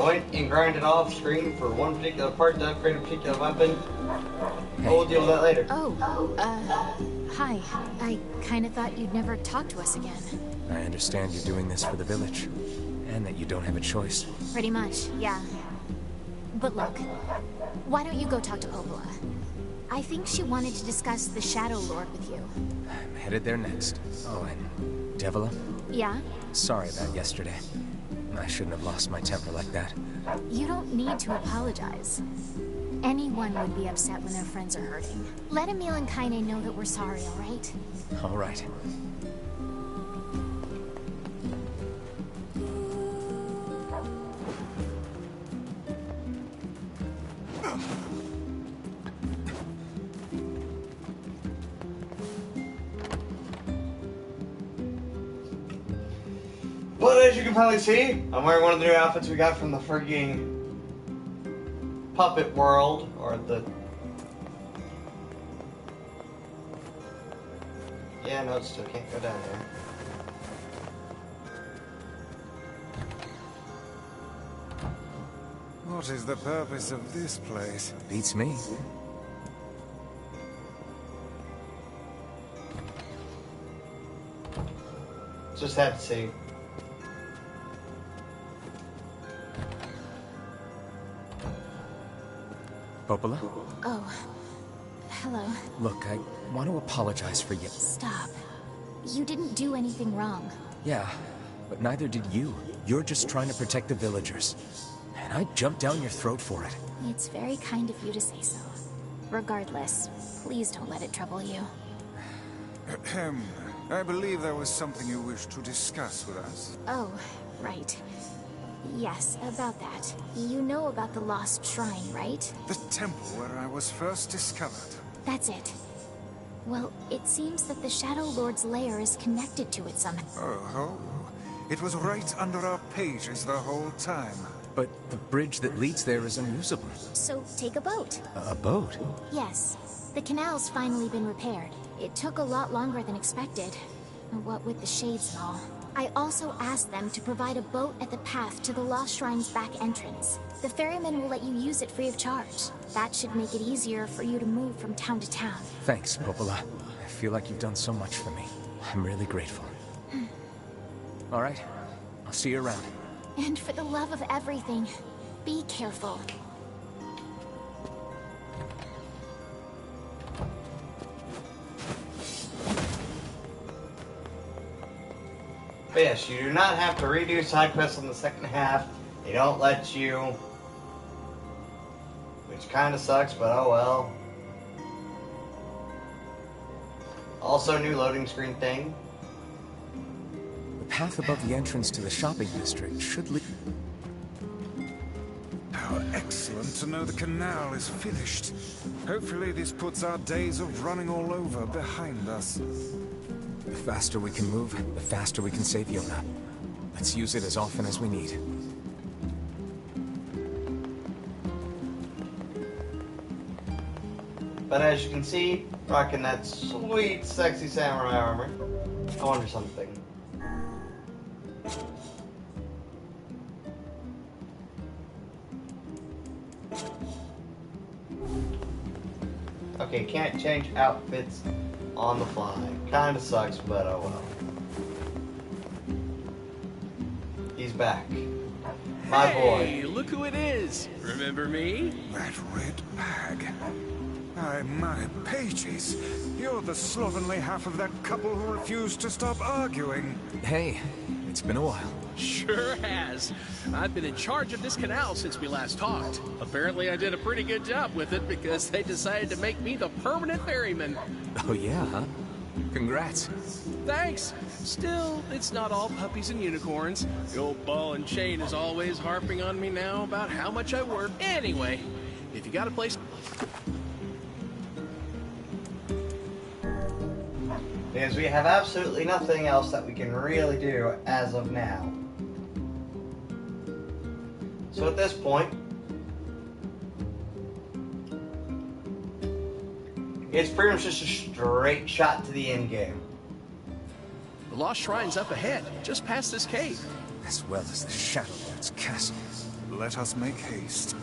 went and grinded off screen for one particular part to upgrade a particular weapon. Hey. We'll deal with that later. Hi. I kinda thought you'd never talk to us again. I understand you're doing this for the village, and that you don't have a choice. Pretty much, yeah. But look, why don't you go talk to Popola? I think she wanted to discuss the Shadow Lord with you. I'm headed there next. Oh, and Devila? Yeah? Sorry about yesterday. I shouldn't have lost my temper like that. You don't need to apologize. Anyone would be upset when their friends are hurting. Let Emil and Kaine know that we're sorry, alright? Alright. But as you can probably see, I'm wearing one of the new outfits we got from the frigging Puppet World, or the... Yeah, no, it still can't go down there. What is the purpose of this place? Beats me. Just had to see. Popola? Oh. Hello. Look, I want to apologize for you. Stop. You didn't do anything wrong. Yeah, but neither did you. You're just trying to protect the villagers. And I jumped down your throat for it. It's very kind of you to say so. Regardless, please don't let it trouble you. Ahem. I believe there was something you wished to discuss with us. Oh, right. Yes, about that. You know about the Lost Shrine, right? The temple where I was first discovered. That's it. Well, it seems that the Shadow Lord's lair is connected to it somehow. Oh, it was right under our pages the whole time. But the bridge that leads there is unusable. So take a boat. A boat? Yes. The canal's finally been repaired. It took a lot longer than expected. What with the shades and all. I also asked them to provide a boat at the path to the Lost Shrine's back entrance. The ferryman will let you use it free of charge. That should make it easier for you to move from town to town. Thanks, Popola. I feel like you've done so much for me. I'm really grateful. All right. I'll see you around. And for the love of everything, be careful. But yes, you do not have to redo side quests in the second half. They don't let you. Which kind of sucks, but oh well. Also, new loading screen thing. The path above the entrance to the shopping district should lead... How excellent to know the canal is finished. Hopefully this puts our days of running all over behind us. The faster we can move, the faster we can save Yona. Let's use it as often as we need. But as you can see, rocking that sweet, sexy samurai armor. I wonder something. Okay, can't change outfits on the fly. Kinda sucks, but oh well. He's back. My boy. Hey, look who it is. Remember me? That red bag. My pages. You're the slovenly half of that couple who refused to stop arguing. Hey, it's been a while. Sure has. I've been in charge of this canal since we last talked. Apparently I did a pretty good job with it because they decided to make me the permanent ferryman. Oh yeah, huh? Congrats. Thanks. Still, it's not all puppies and unicorns. The old ball and chain is always harping on me now about how much I work. Anyway, if you got a place... Because we have absolutely nothing else that we can really do as of now. So at this point, it's pretty much just a straight shot to the end game. The Lost Shrine's up ahead, just past this cave. As well as the Shadow Lord's castle. Let us make haste.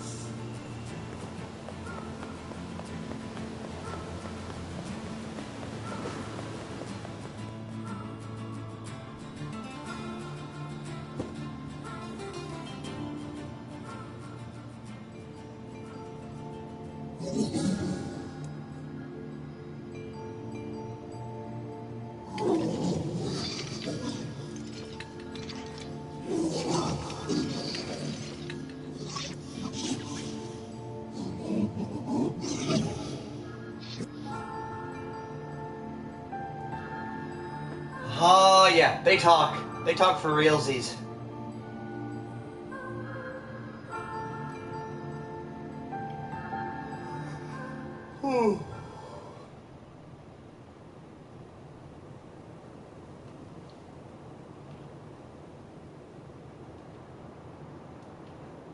Oh, yeah, they talk. They talk for realsies. Whew.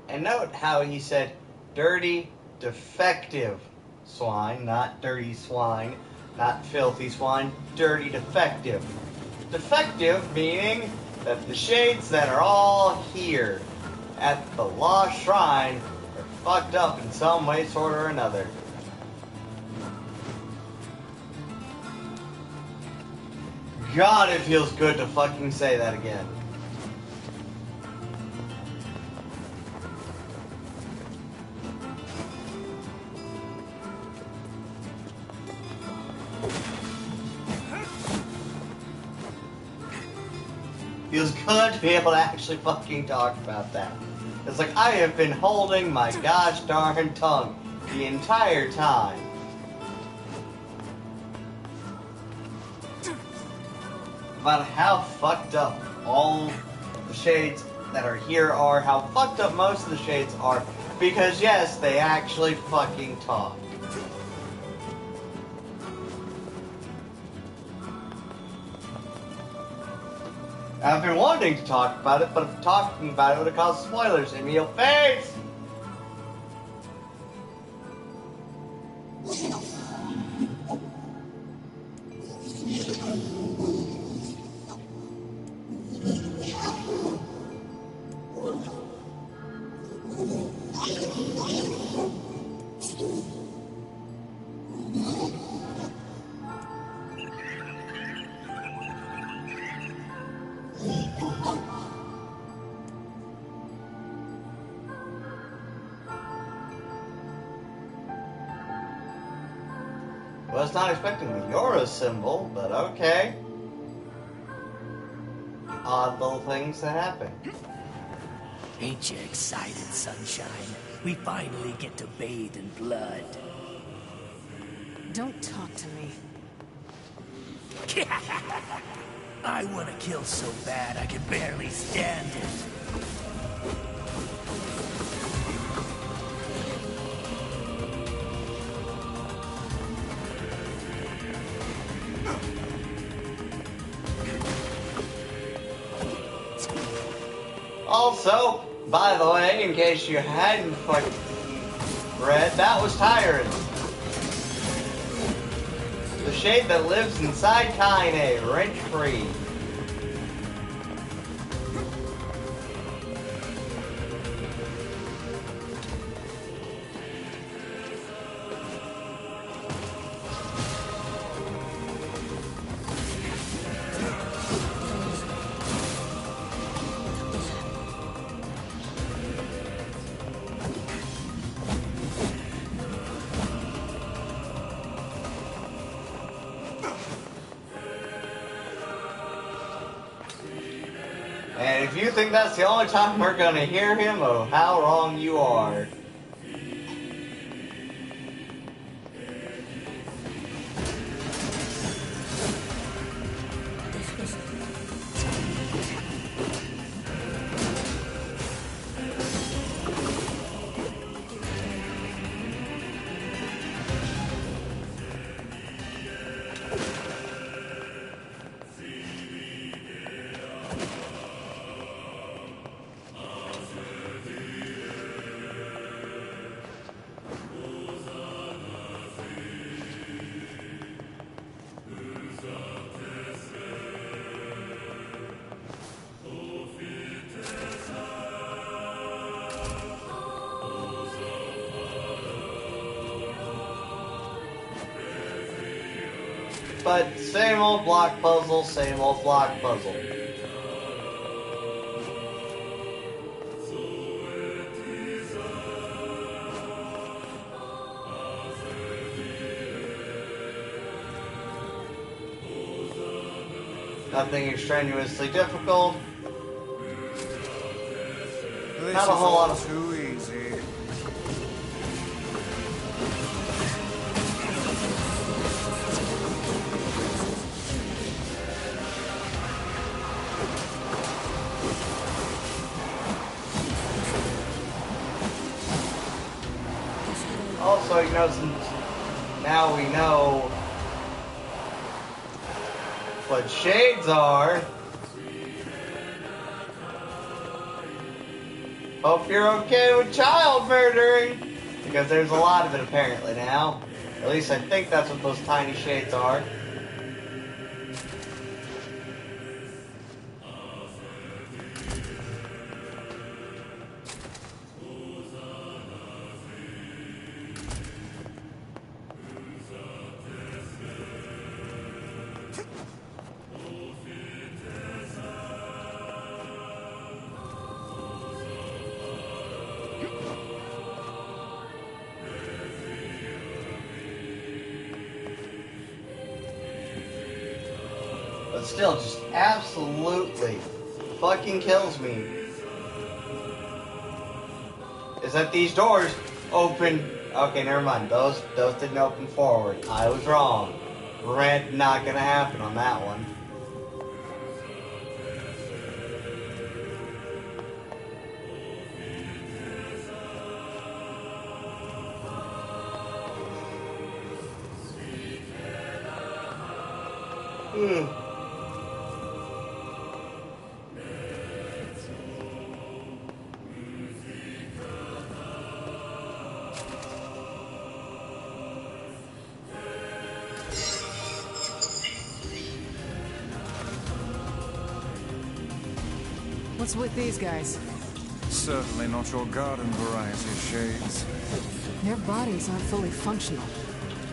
And note how he said dirty, defective swine, not dirty swine, not filthy swine, dirty, defective. Defective meaning that the shades that are all here at the Lost Shrine are fucked up in some way, sort, or another. God, it feels good to fucking say that again. Feels good to be able to actually fucking talk about that. It's like I have been holding my gosh darn tongue the entire time. About how fucked up all the shades that are here are, how fucked up most of the shades are, because yes, they actually fucking talk. I've been wanting to talk about it, but if talking about it would have caused spoilers in your face! Was not expecting the Yora symbol, but okay. Odd little things that happen. Ain't you excited, sunshine? We finally get to bathe in blood. Don't talk to me. I want to kill so bad I can barely stand it. Also, by the way, in case you hadn't fucking read, that was Tyrant. The shade that lives inside Kaine, rent-free. And if you think that's the only time we're gonna hear him, oh, how wrong you are. But same old block puzzle, same old block puzzle. Nothing extraneously difficult. This Not a is whole lot all of... too easy. Also, you know, since now we know what shades are. Hope you're okay with child murdering, because there's a lot of it apparently now. At least I think that's what those tiny shades are. But still, just absolutely fucking kills me is that these doors open. Okay, never mind. Those didn't open forward. I was wrong. Red not gonna happen on that one. What's with these guys? Certainly not your garden variety shades. Their bodies aren't fully functional.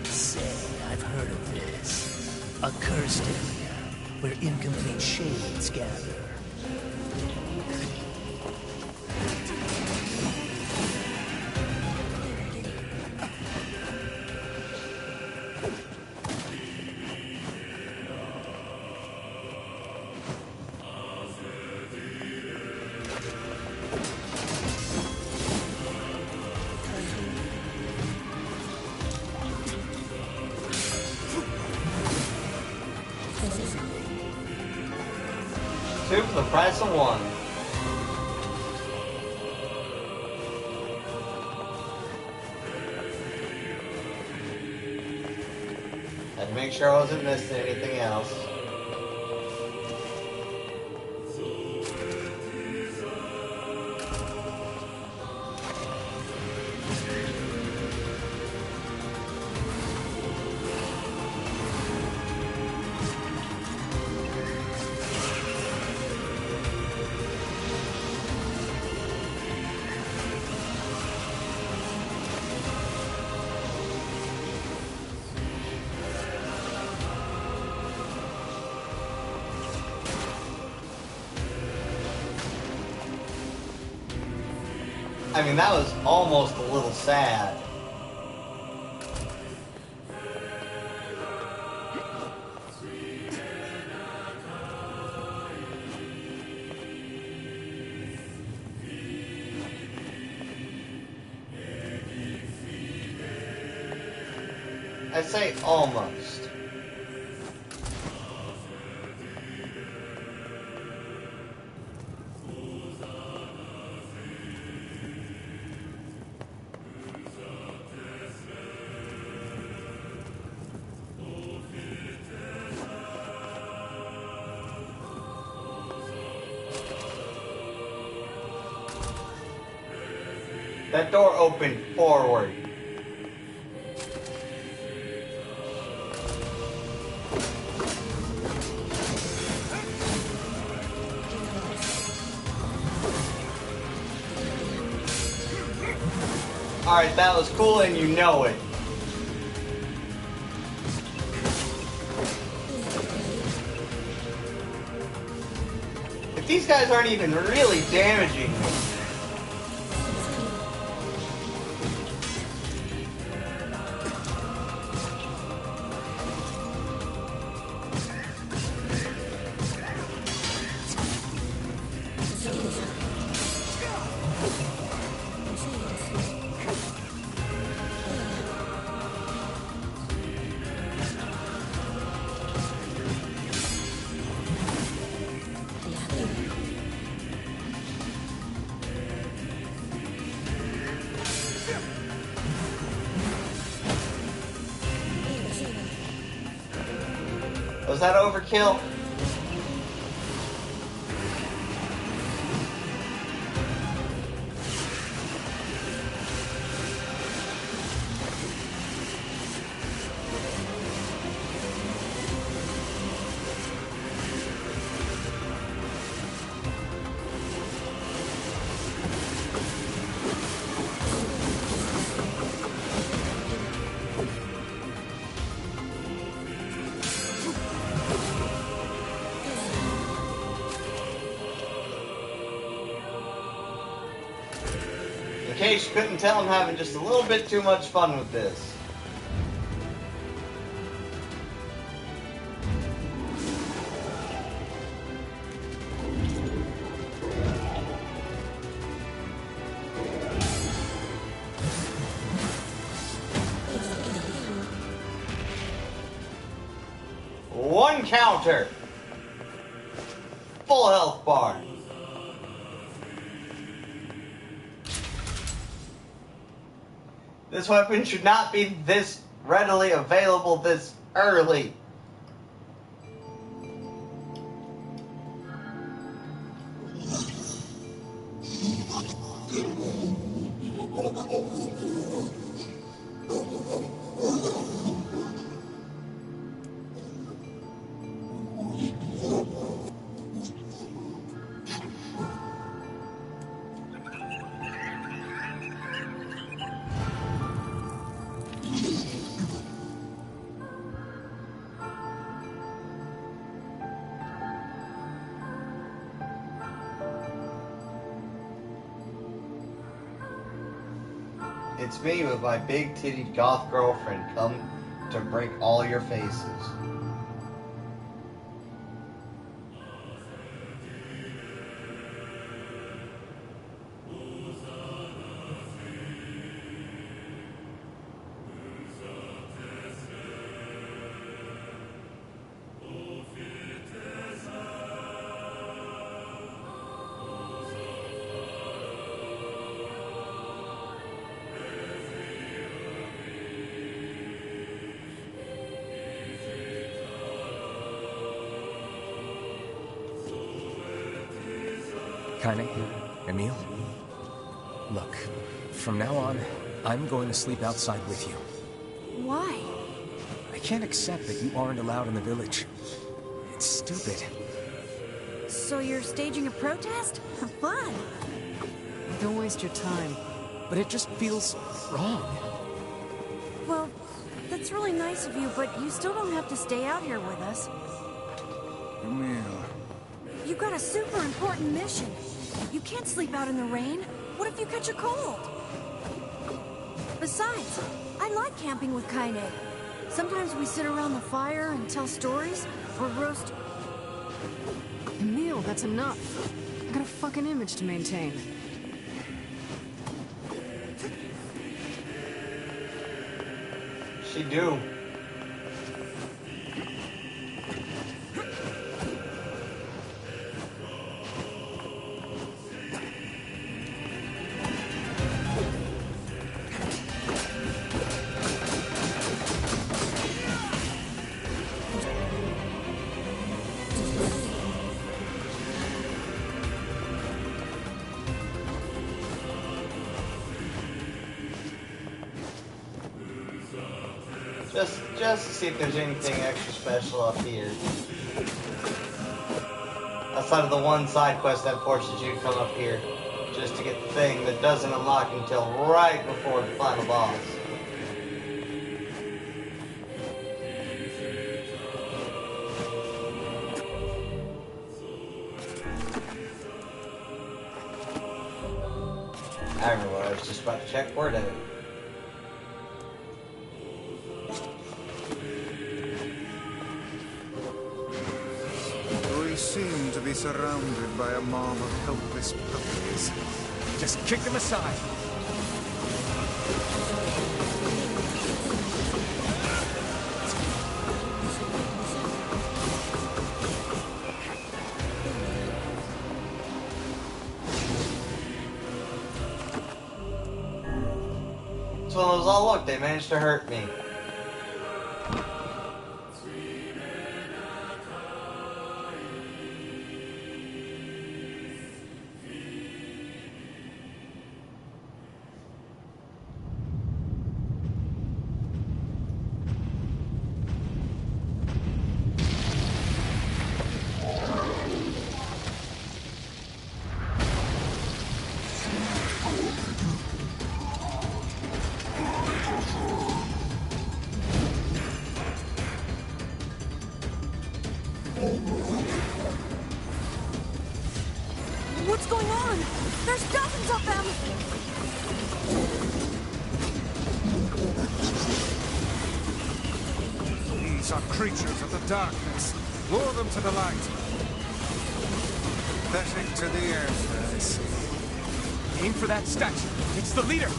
Say, I've heard of this. A cursed area where incomplete shades gather. Two for the price of one. Had to make sure I wasn't missing anything else. I mean, that was almost a little sad. I say almost. That door opened forward. Alright, that was cool and you know it. these guys aren't even really damaging me. Was that overkill? In case you couldn't tell, I'm having just a little bit too much fun with this. One counter. Full health bar. This weapon should not be this readily available this early. It's me with my big-titted goth girlfriend come to break all your faces. Kaine, Emil, look, from now on, I'm going to sleep outside with you. Why? I can't accept that you aren't allowed in the village. It's stupid. So you're staging a protest? Fun! Don't waste your time. But it just feels wrong. Well, that's really nice of you, but you still don't have to stay out here with us. Emil. You've got a super important mission. You can't sleep out in the rain. What if you catch a cold? Besides, I like camping with Kaine. Sometimes we sit around the fire and tell stories, or roast... Emil, that's enough. I got a fucking image to maintain. She do. Just to see if there's anything extra special up here. Outside of the one side quest that forces you to come up here just to get the thing that doesn't unlock until right before the final boss. I remember what I was just about to check for it. We seem to be surrounded by a mob of helpless puppies. Just kick them aside. So it was all, look, they managed to hurt me. What's going on? There's dozens of them! These are creatures of the darkness. Lure them to the light. Pathetic to the end, I see. Aim for that statue. It's the leader.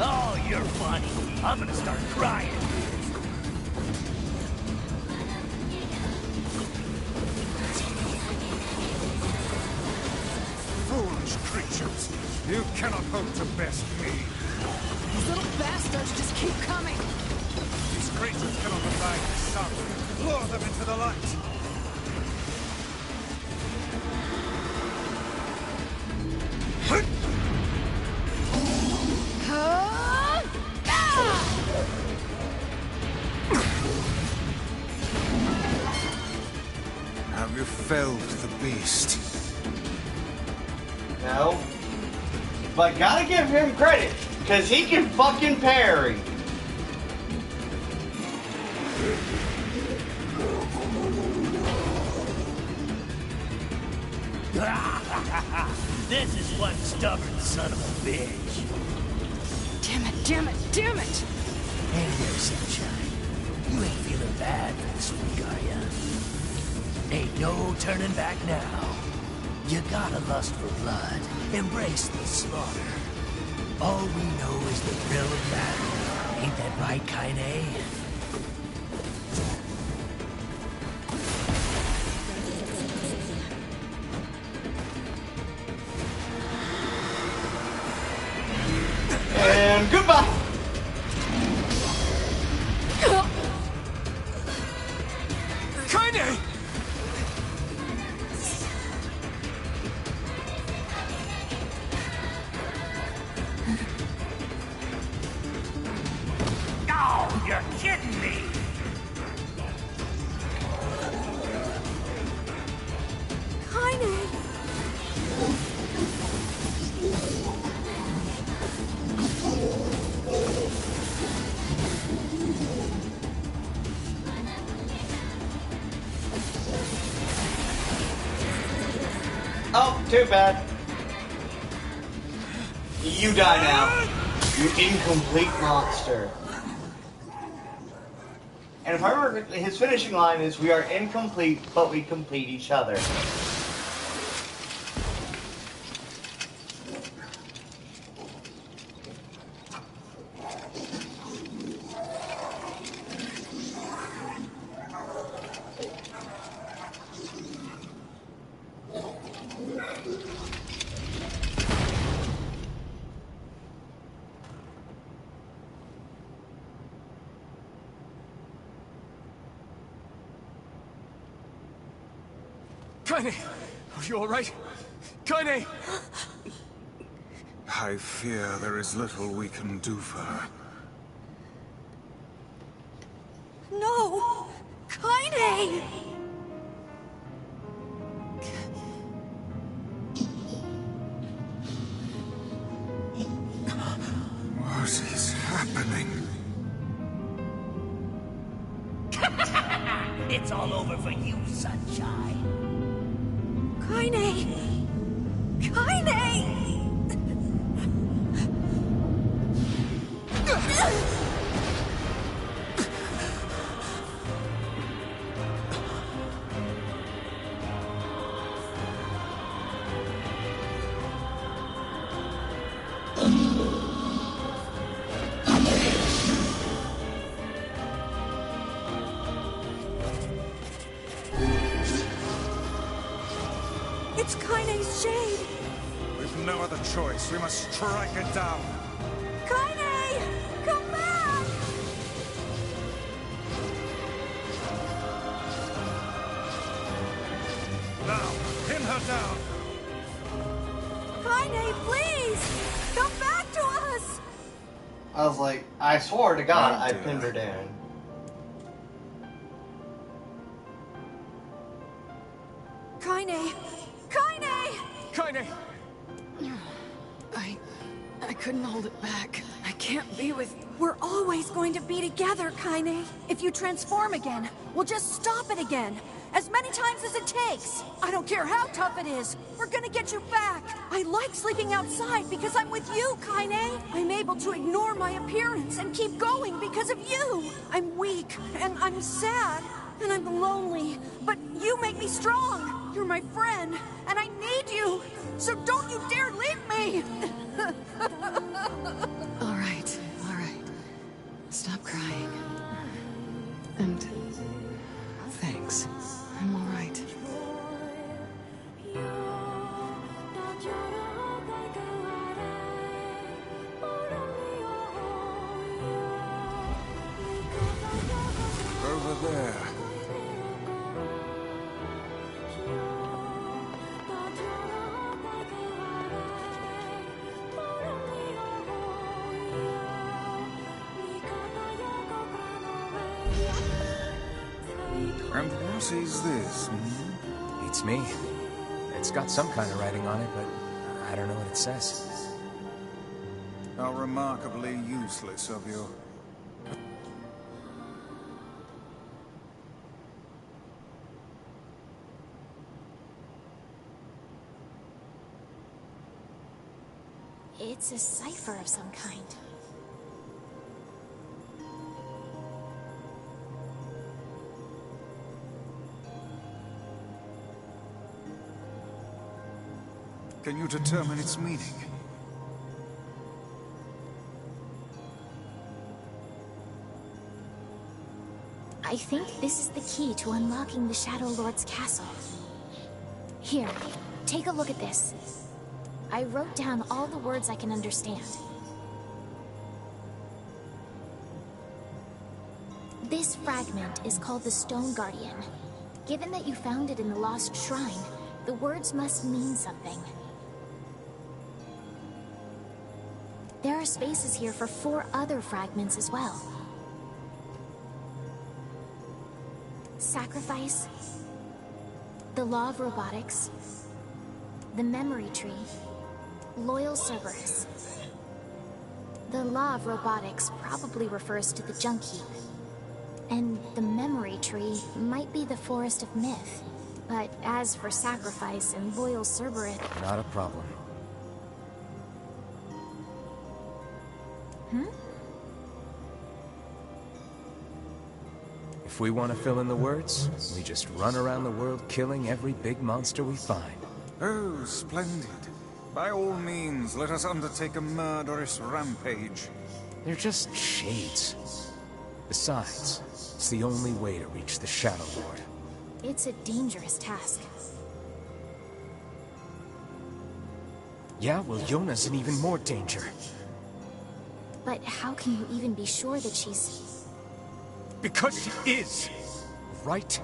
Oh, you're funny. I'm gonna start crying. Foolish creatures. You cannot hope to best me. These little bastards just keep coming. These creatures cannot abide the sun. Lure them into the light. Have you felled the beast? No. But gotta give him credit, because he can fucking parry. This is one stubborn son of a bitch. Damn it, damn it, damn it! Hey there, Sunshine. You ain't feeling bad for this week, are ya? Ain't no turning back now. You gotta lust for blood. Embrace the slaughter. All we know is the thrill of battle. Ain't that right, Kaine? And goodbye. Kaine! Oh, you're kidding me! Kaine! Oh, too bad. You die now. You incomplete monster. And if I remember, his finishing line is, "We are incomplete, but we complete each other." Kaine! Are you alright? Kaine! I fear there is little we can do for her. Kaine! What is happening? It's all over for you, sunshine. Kaine! Kaine! It's Kaine's shade! We've no other choice. We must strike it down. Kaine! Come back! Now, pin her down. Kaine, please! Come back to us! I was like, I swore to God Oh, I dear. pinned her down. Kaine! Kaine! Kaine! I couldn't hold it back. I can't be with... We're always going to be together, Kaine. If you transform again, we'll just stop it again. As many times as it takes. I don't care how tough it is. We're gonna get you back. I like sleeping outside because I'm with you, Kaine. I'm able to ignore my appearance and keep going because of you. I'm weak, and I'm sad, and I'm lonely. But you make me strong. You're my friend, and I need you. So don't you dare leave me. All right. Stop crying. And... thanks. I'm all right. Over there. And what is this? It's me. It's got some kind of writing on it, but I don't know what it says. How remarkably useless of you. It's a cipher of some kind. Can you determine its meaning? I think this is the key to unlocking the Shadow Lord's castle. Here, take a look at this. I wrote down all the words I can understand. This fragment is called the Stone Guardian. Given that you found it in the Lost Shrine, the words must mean something. There are spaces here for 4 other fragments as well. Sacrifice, the Law of Robotics, the Memory Tree, Loyal Cerberus. The Law of Robotics probably refers to the Junk Heap, and the Memory Tree might be the Forest of Myth. But as for Sacrifice and Loyal Cerberus... Not a problem. If we want to fill in the words, we just run around the world killing every big monster we find. Oh, splendid. By all means, let us undertake a murderous rampage. They're just shades. Besides, it's the only way to reach the Shadow Lord. It's a dangerous task. Yeah, well, Yona's in even more danger. But how can you even be sure that she's... Because she is! Right?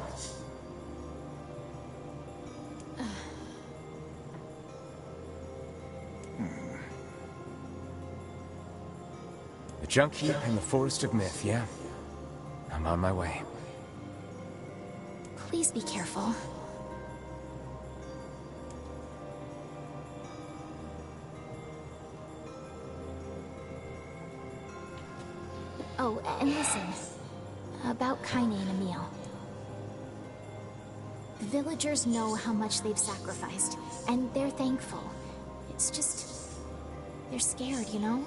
The Junk Heap and the Forest of Myth, yeah? I'm on my way. Please be careful. Oh, and listen. About Kaine and Emil. The villagers know how much they've sacrificed, and they're thankful. It's just... they're scared, you know?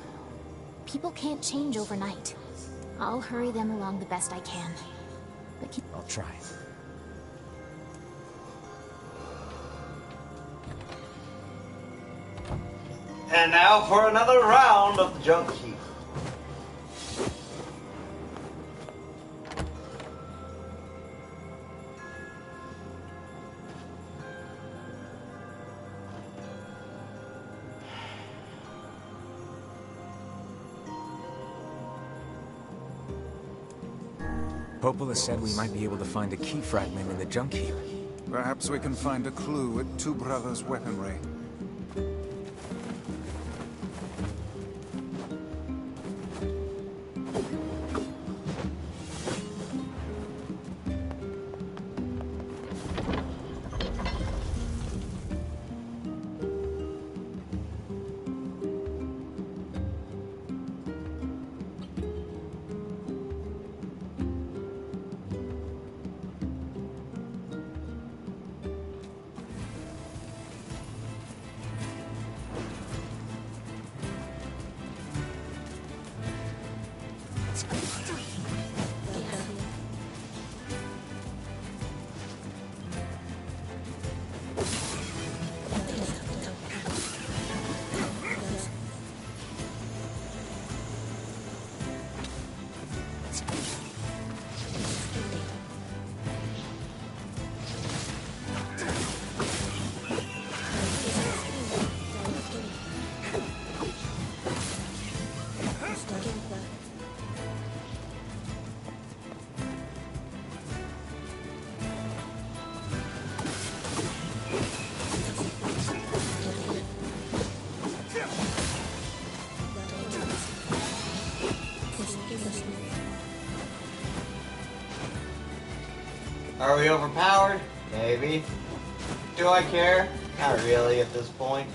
People can't change overnight. I'll hurry them along the best I can. But keep... I'll try. And now for another round of the junk heap. Popola said we might be able to find a key fragment in the junk heap. Perhaps we can find a clue at Two Brothers' weaponry. Are we overpowered? Maybe. Do I care? Not really at this point.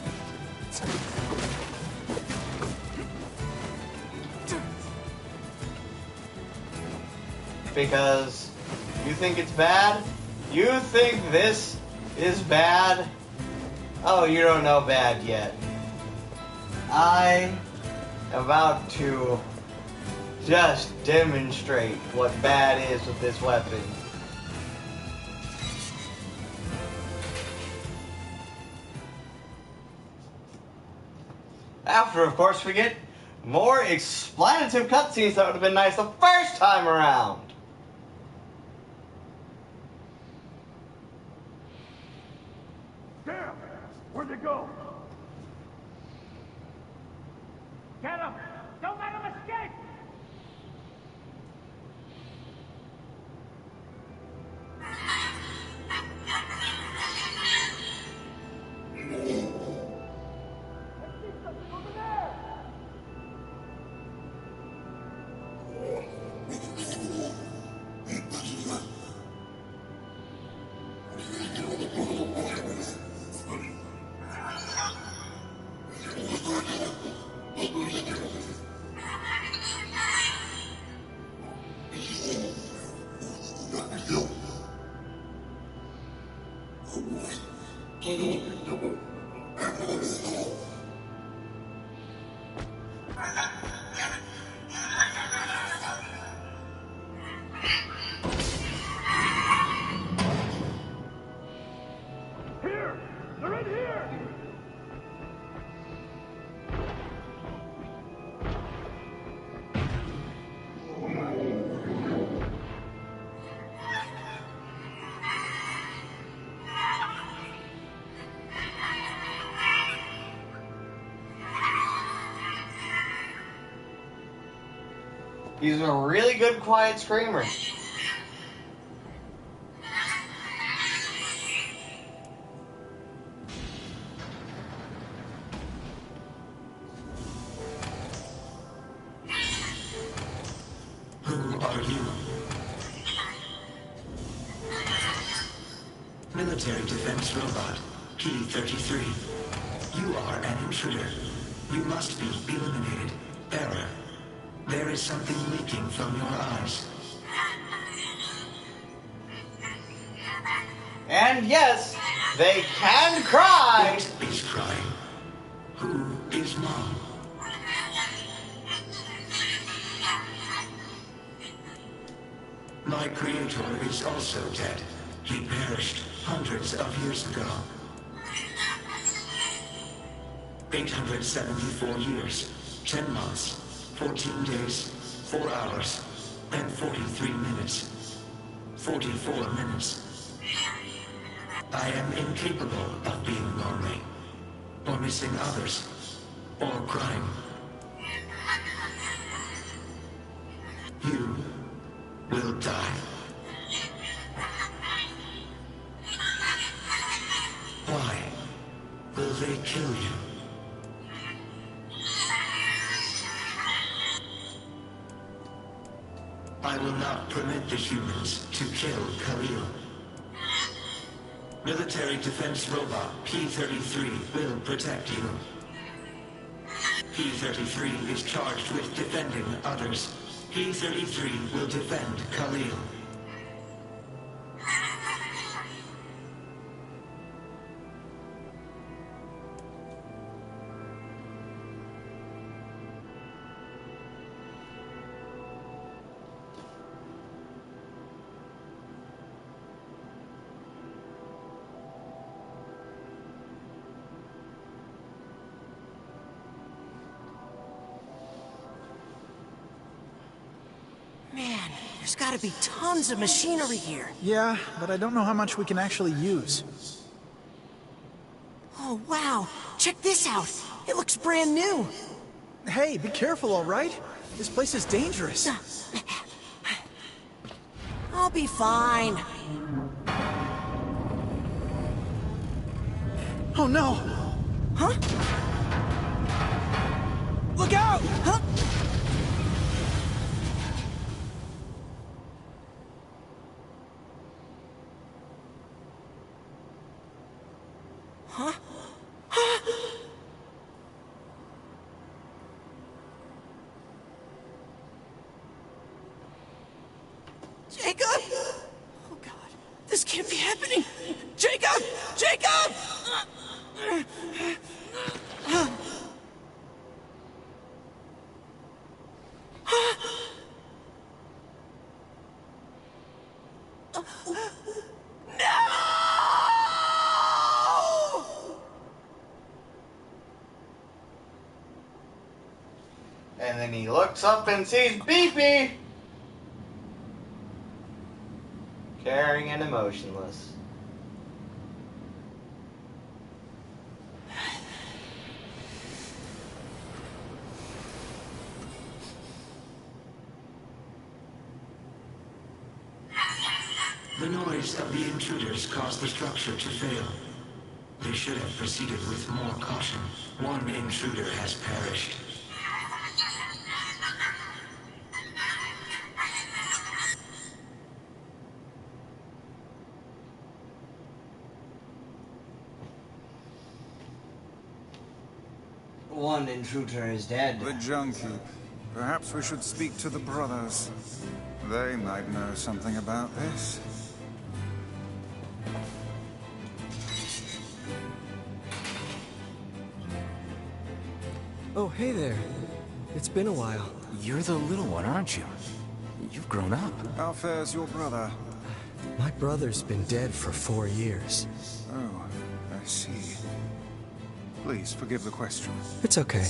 Because you think it's bad? You think this is bad? Oh, you don't know bad yet. I am about to just demonstrate what bad is with this weapon. After, of course, we get more explanative cutscenes that would have been nice the first time around. Damn! Where'd they go? Get him! Don't let him escape! Here! They're in here! He's a really good quiet screamer. Who are you? Military defense robot, P-33. You are an intruder. You must be eliminated. Error. There is something leaking from your eyes. And yes, they can cry! What is crying? Who is Mom? My creator is also dead. He perished hundreds of years ago. 874 years, 10 months, 14 days, 4 hours, and 43 minutes. 44 minutes. I am incapable of being lonely, or missing others, or crying. You will die. Why will they kill you? I will not permit the humans to kill Khalil. Military defense robot P-33 will protect you. P-33 is charged with defending others. P-33 will defend Khalil. Man, there's gotta be tons of machinery here. Yeah, but I don't know how much we can actually use. Oh, wow. Check this out. It looks brand new. Hey, be careful, all right? This place is dangerous. I'll be fine. Oh, no! Huh? Look out! Huh? Huh? Jacob! Oh God, this can't be happening! Jacob! Jacob! And then he looks up and sees Beepy! Caring and emotionless. The noise of the intruders caused the structure to fail. They should have proceeded with more caution. One intruder has perished. One intruder is dead. The junkie. Perhaps we should speak to the brothers. They might know something about this. Oh, hey there. It's been a while. You're the little one, aren't you? You've grown up. How fares your brother? My brother's been dead for 4 years. Oh, I see. Please forgive the question. It's okay.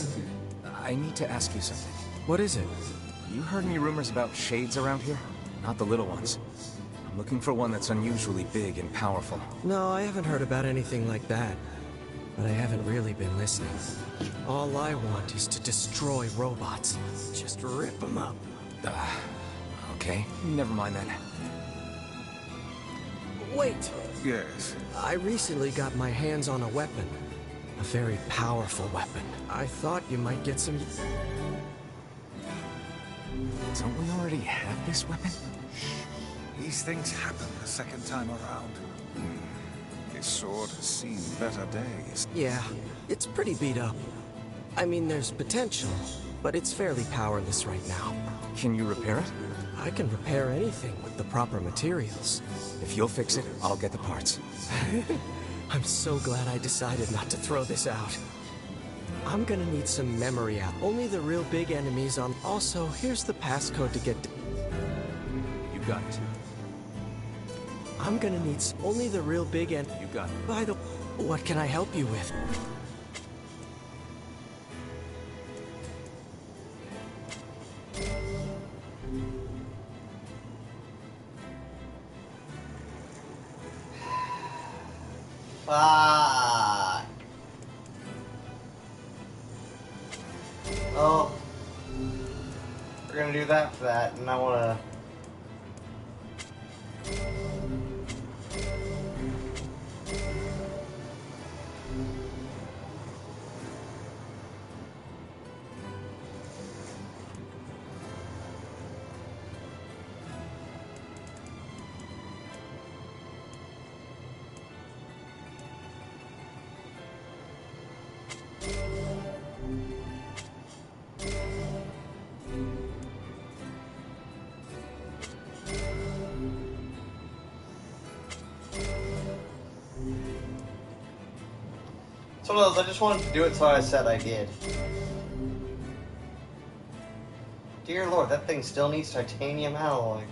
I need to ask you something. What is it? You heard any rumors about shades around here? Not the little ones. I'm looking for one that's unusually big and powerful. No, I haven't heard about anything like that. But I haven't really been listening. All I want is to destroy robots. Just rip them up. Okay. Never mind then. Wait! Yes? I recently got my hands on a weapon. A very powerful weapon. I thought you might get some... Don't we already have this weapon? These things happen the second time around. sword has seen better days. Yeah, it's pretty beat up. I mean, there's potential, but it's fairly powerless right now. Can you repair it? I can repair anything with the proper materials. If you'll fix it, I'll get the parts. I'm so glad I decided not to throw this out. I'm gonna need some memory out. Only the real big enemies on... Also, here's the passcode to get... You got it. I'm gonna need only the real big end. You got it. By the... What can I help you with? Fuck. Oh. We're gonna do that for that, and I wanna... It's one of those, I just wanted to do it so I said I did. Dear Lord, that thing still needs titanium alloy.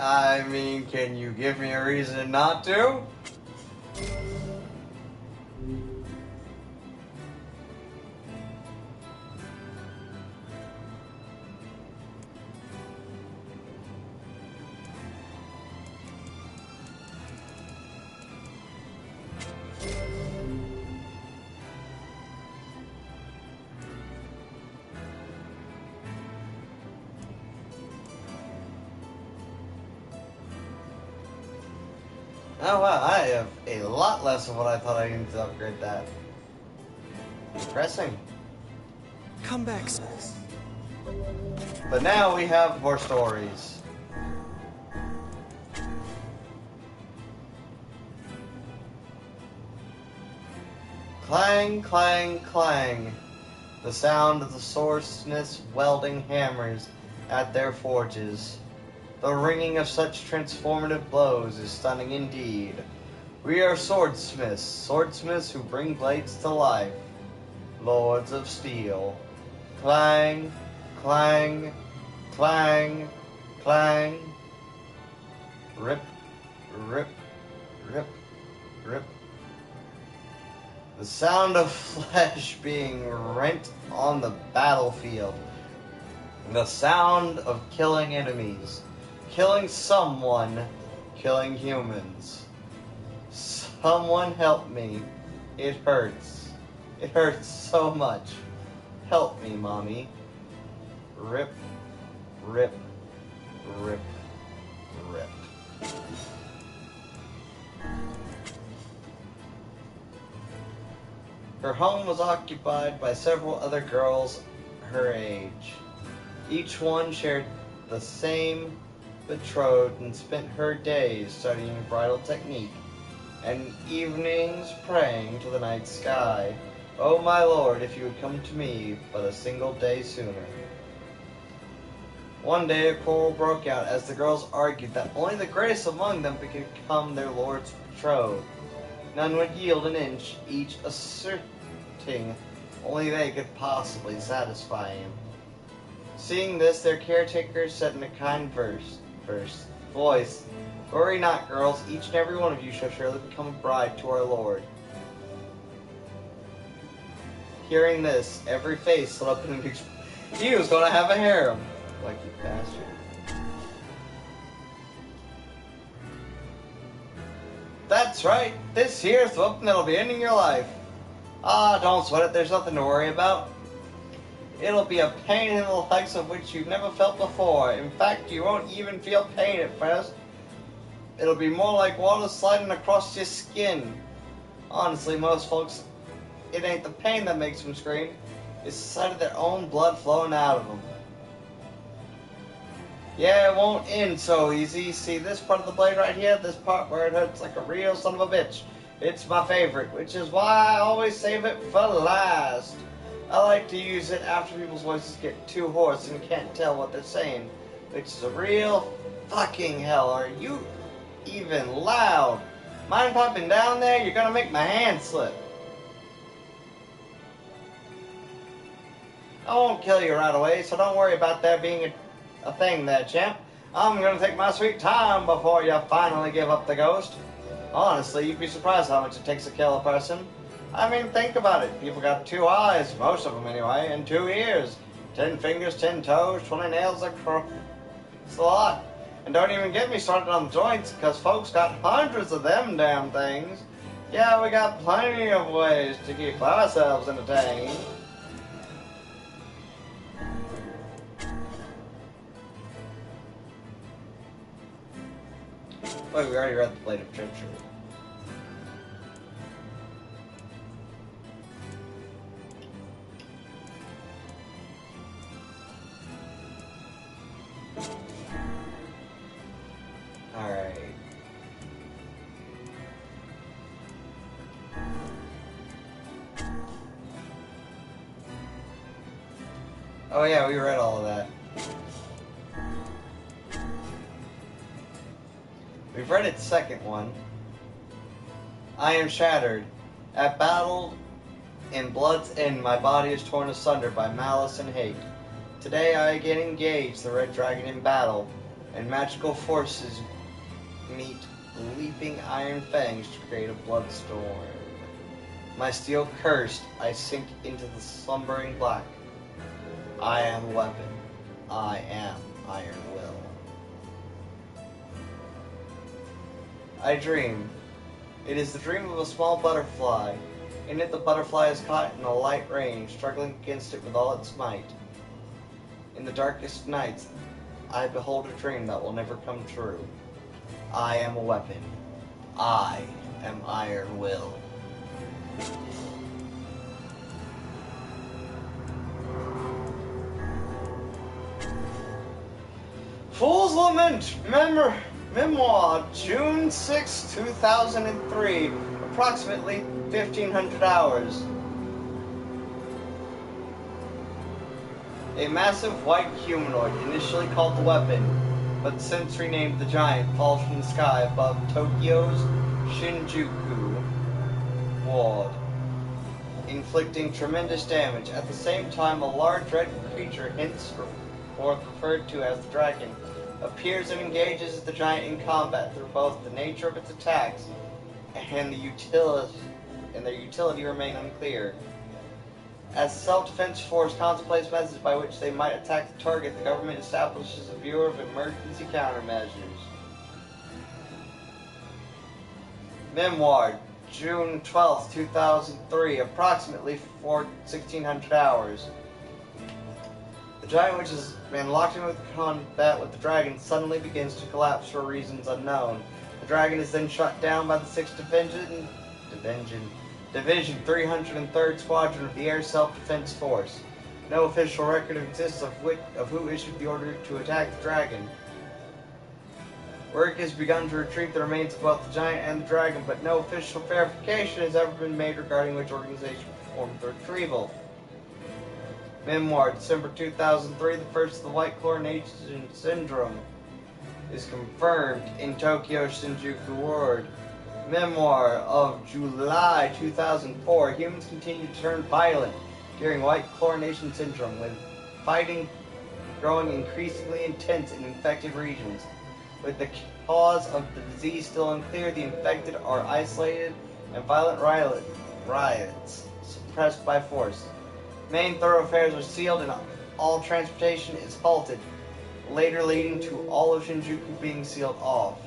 I mean, can you give me a reason not to? Oh wow, I have a lot less of what I thought I needed to upgrade that. Depressing. Come back. But now we have more stories. Clang, clang, clang. The sound of the swordsmiths welding hammers at their forges. The ringing of such transformative blows is stunning indeed. We are swordsmiths, swordsmiths who bring blades to life. Lords of steel. Clang, clang, clang, clang. Rip, rip, rip, rip. The sound of flesh being rent on the battlefield. The sound of killing enemies. Killing someone. Killing humans. Someone help me. It hurts. It hurts so much. Help me, Mommy. Rip, rip, rip, rip. Her home was occupied by several other girls her age. Each one shared the same betrothed and spent her days studying bridal technique and evenings praying to the night sky. Oh my Lord, if you would come to me but a single day sooner. One day a quarrel broke out as the girls argued that only the greatest among them could become their Lord's betrothed. None would yield an inch, each asserting only they could possibly satisfy him. Seeing this, their caretaker said in a kind voice, "Worry not, girls, each and every one of you shall surely become a bride to our Lord." Hearing this, every face lit up in an he was gonna have a harem. Like you bastard. That's right, this here's the weapon that'll be ending your life. Ah, don't sweat it, there's nothing to worry about. It'll be a pain in the likes of which you've never felt before. In fact, you won't even feel pain at first. It'll be more like water sliding across your skin. Honestly, most folks, it ain't the pain that makes them scream. It's the sight of their own blood flowing out of them. Yeah, it won't end so easy. See this part of the blade right here? This part where it hurts like a real son of a bitch. It's my favorite, which is why I always save it for last. I like to use it after people's voices get too hoarse and can't tell what they're saying, which is a real fucking hell. Are you even loud? Mind popping down there? You're gonna make my hand slip. I won't kill you right away, so don't worry about there being a thing there, champ. I'm gonna take my sweet time before you finally give up the ghost. Honestly, you'd be surprised how much it takes to kill a person. I mean, think about it. People got 2 eyes, most of them anyway, and 2 ears. 10 fingers, 10 toes, 20 nails, it's a lot. And don't even get me started on the joints, because folks got hundreds of them damn things. Yeah, we got plenty of ways to keep ourselves entertained. Wait, we already read the Blade of Treachery. Alright. Oh yeah, we read all of that. We've read its second one. I am shattered. At battle in blood's end, my body is torn asunder by malice and hate. Today I again engage the Red Dragon in battle, and magical forces meet leaping iron fangs to create a bloodstorm. My steel cursed, I sink into the slumbering black. I am weapon. I am iron will. I dream. It is the dream of a small butterfly. In it the butterfly is caught in a light rain, struggling against it with all its might. In the darkest nights, I behold a dream that will never come true. I am a weapon. I am iron will. Fool's Lament, Memoir, June 6, 2003, approximately 1500 hours. A massive white humanoid, initially called the Weapon, but since renamed the Giant, falls from the sky above Tokyo's Shinjuku ward, inflicting tremendous damage. At the same time, a large red creature, henceforth referred to as the Dragon, appears and engages the Giant in combat through both the nature of its attacks and their utility remain unclear. As the self-defense force contemplates methods by which they might attack the target, the government establishes a Bureau of Emergency Countermeasures. Memoir, June 12, 2003, approximately 1600 hours. The Giant, which has been locked in with combat with the Dragon, suddenly begins to collapse for reasons unknown. The Dragon is then shot down by the 6th Division 303rd Squadron of the Air Self-Defense Force. No official record exists of who issued the order to attack the Dragon. Work has begun to retrieve the remains of both the Giant and the Dragon, but no official verification has ever been made regarding which organization performed the retrieval. Memoir, December 2003, the first of the White Coronation Syndrome is confirmed in Tokyo Shinjuku Ward. Memoir of July 2004, humans continue to turn violent during White Coronation Syndrome, with fighting growing increasingly intense in infected regions. With the cause of the disease still unclear, the infected are isolated and violent riots suppressed by force. Main thoroughfares are sealed and all transportation is halted, later leading to all of Shinjuku being sealed off.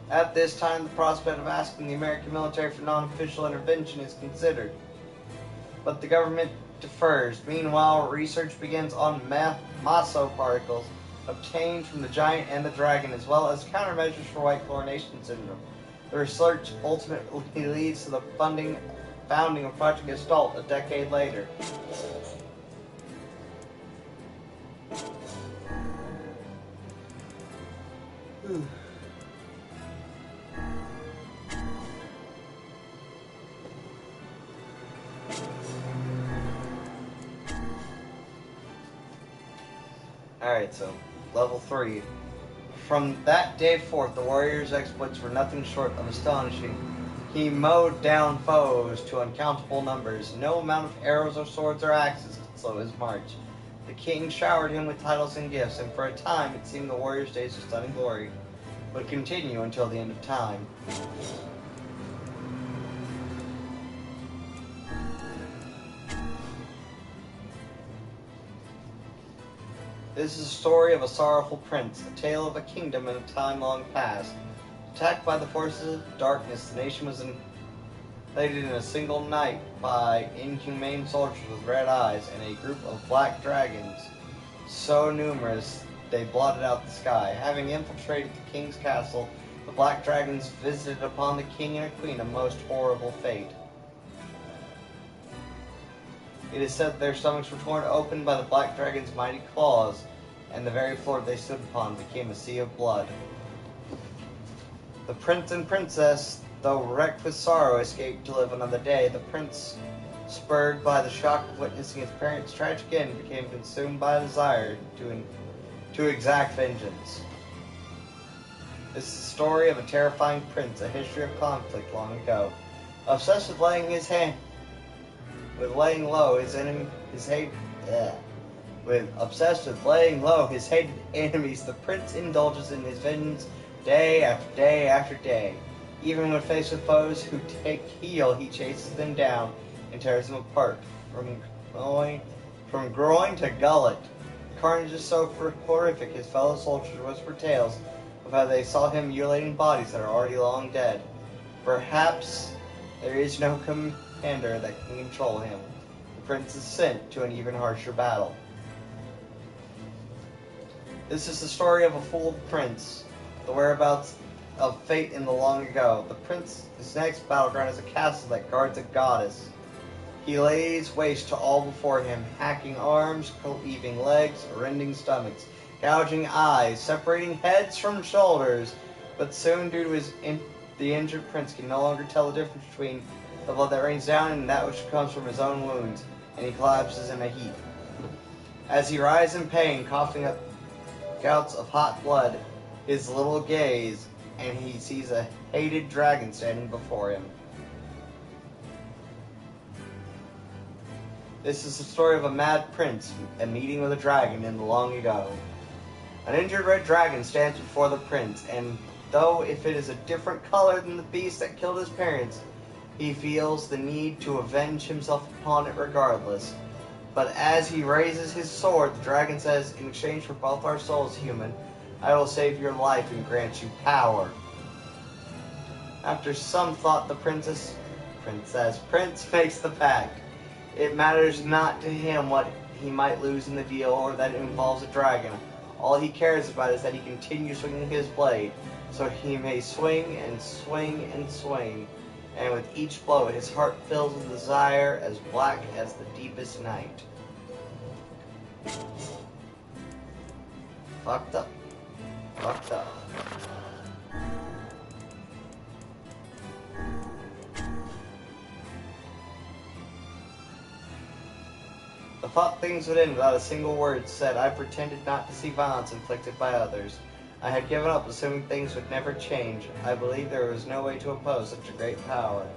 At this time, the prospect of asking the American military for non-official intervention is considered, but the government defers. Meanwhile, research begins on Maso particles obtained from the giant and the dragon, as well as countermeasures for white chlorination syndrome. The research ultimately leads to the founding of Project Gestalt a decade later. Alright, so level 3. From that day forth, the warrior's exploits were nothing short of astonishing. He mowed down foes to uncountable numbers. No amount of arrows or swords or axes could slow his march. The king showered him with titles and gifts, and for a time it seemed the warrior's days of stunning glory would continue until the end of time. This is a story of a sorrowful prince, a tale of a kingdom in a time long past. Attacked by the forces of darkness, the nation was invaded in a single night by inhumane soldiers with red eyes and a group of black dragons, so numerous they blotted out the sky. Having infiltrated the king's castle, the black dragons visited upon the king and queen a most horrible fate. It is said their stomachs were torn open by the black dragon's mighty claws, and the very floor they stood upon became a sea of blood. The prince and princess, though wrecked with sorrow, escaped to live another day. The prince, spurred by the shock of witnessing his parents' tragic end, became consumed by a desire to exact vengeance. This is the story of a terrifying prince, a history of conflict long ago. Obsessed with laying low his hated enemies, the prince indulges in his vengeance day after day after day. Even when faced with foes who take heel, he chases them down and tears them apart, from groin to gullet. The carnage is so horrific, his fellow soldiers whisper tales of how they saw him mutilating bodies that are already long dead. Perhaps there is no commander that can control him. The prince is sent to an even harsher battle. This is the story of a fooled prince, the whereabouts of fate in the long ago. The prince's next battleground is a castle that guards a goddess. He lays waste to all before him, hacking arms, cleaving legs, rending stomachs, gouging eyes, separating heads from shoulders. But soon, due to the injured prince can no longer tell the difference between the blood that rains down and that which comes from his own wounds, and he collapses in a heap. As he writhes in pain, coughing up gouts of hot blood, his little gaze, and he sees a hated dragon standing before him. This is the story of a mad prince, a meeting with a dragon in the long ago. An injured red dragon stands before the prince, and though if it is a different color than the beast that killed his parents, he feels the need to avenge himself upon it regardless. But as he raises his sword, the dragon says, "In exchange for both our souls, human, I will save your life and grant you power." After some thought, the prince makes the pact. It matters not to him what he might lose in the deal or that it involves a dragon. All he cares about is that he continues swinging his blade, so he may swing and swing and swing. And with each blow, his heart fills with desire as black as the deepest night. Fucked up. Fucked up. I thought things would end without a single word said. I pretended not to see violence inflicted by others. I had given up, assuming things would never change. I believed there was no way to oppose such a great power.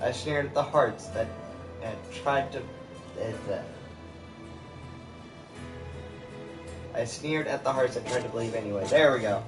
I sneered at the hearts that had tried to... I sneered at the hearts that tried to believe anyway. There we go.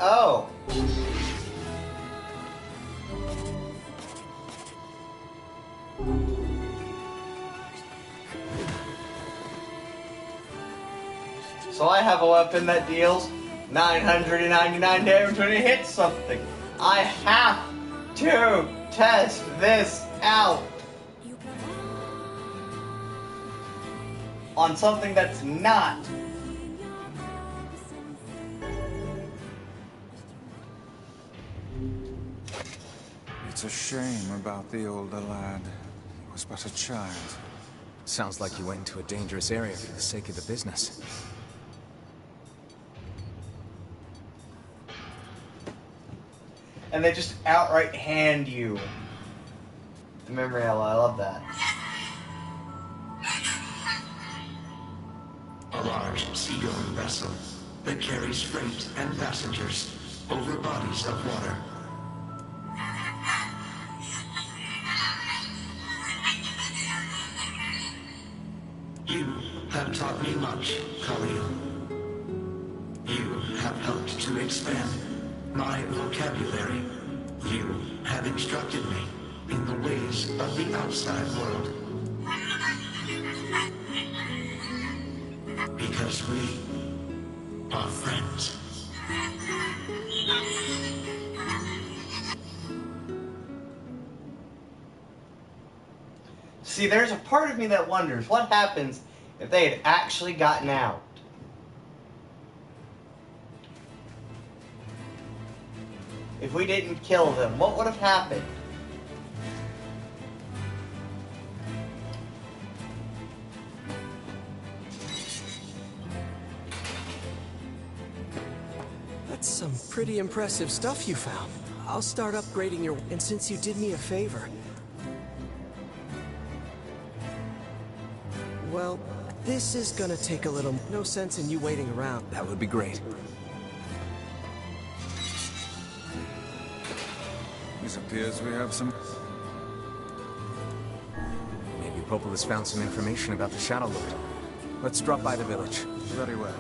Oh. So I have a weapon that deals 999 damage when it hits something. I have to test this out on something that's not. It's a shame about the older lad. He was but a child. Sounds like you went into a dangerous area for the sake of the business. And they just outright hand you the memory alloy. I love that. A large seagoing vessel that carries freight and passengers over bodies of water. You have taught me much, Khalil. You have helped to expand my vocabulary. You have instructed me in the ways of the outside world. Because we are friends. See, there's a part of me that wonders what happens if they had actually gotten out. If we didn't kill them, what would have happened? That's some pretty impressive stuff you found. I'll start upgrading your... And since you did me a favor... Well, this is gonna take a little... No sense in you waiting around. That would be great. It appears we have some... Maybe Popol has found some information about the Shadow Lord. Let's drop by the village. Very well.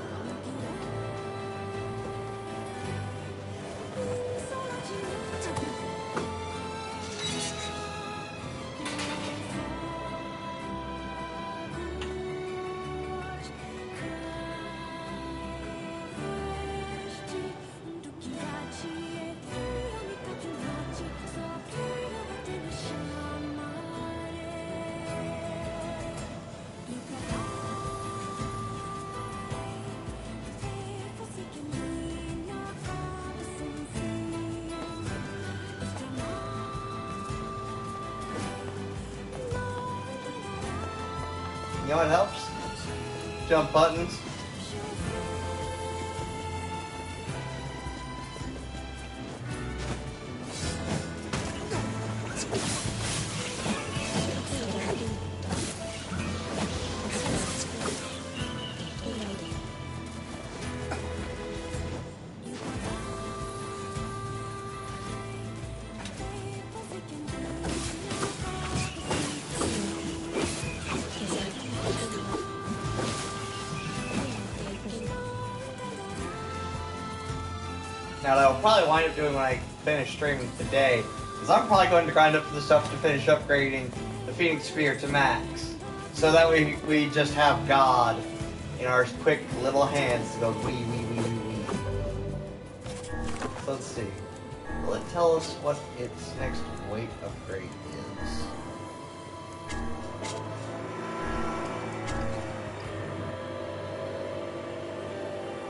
You know what helps? Jump buttons. Now that I'll probably wind up doing when I finish streaming today, is I'm probably going to grind up the stuff to finish upgrading the Phoenix Spear to max. So that we just have God in our quick little hands to go wee wee wee wee wee. So let's see. Will it tell us what its next weight upgrade is?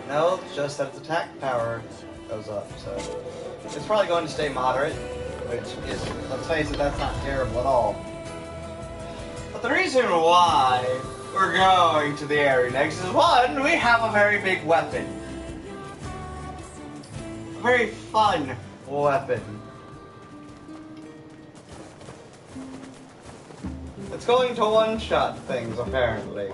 No, it's just that its attack power goes up, so it's probably going to stay moderate, which is, let's face it, that's not terrible at all. But the reason why we're going to the area next is, one, we have a very big weapon. A very fun weapon. It's going to one-shot things, apparently.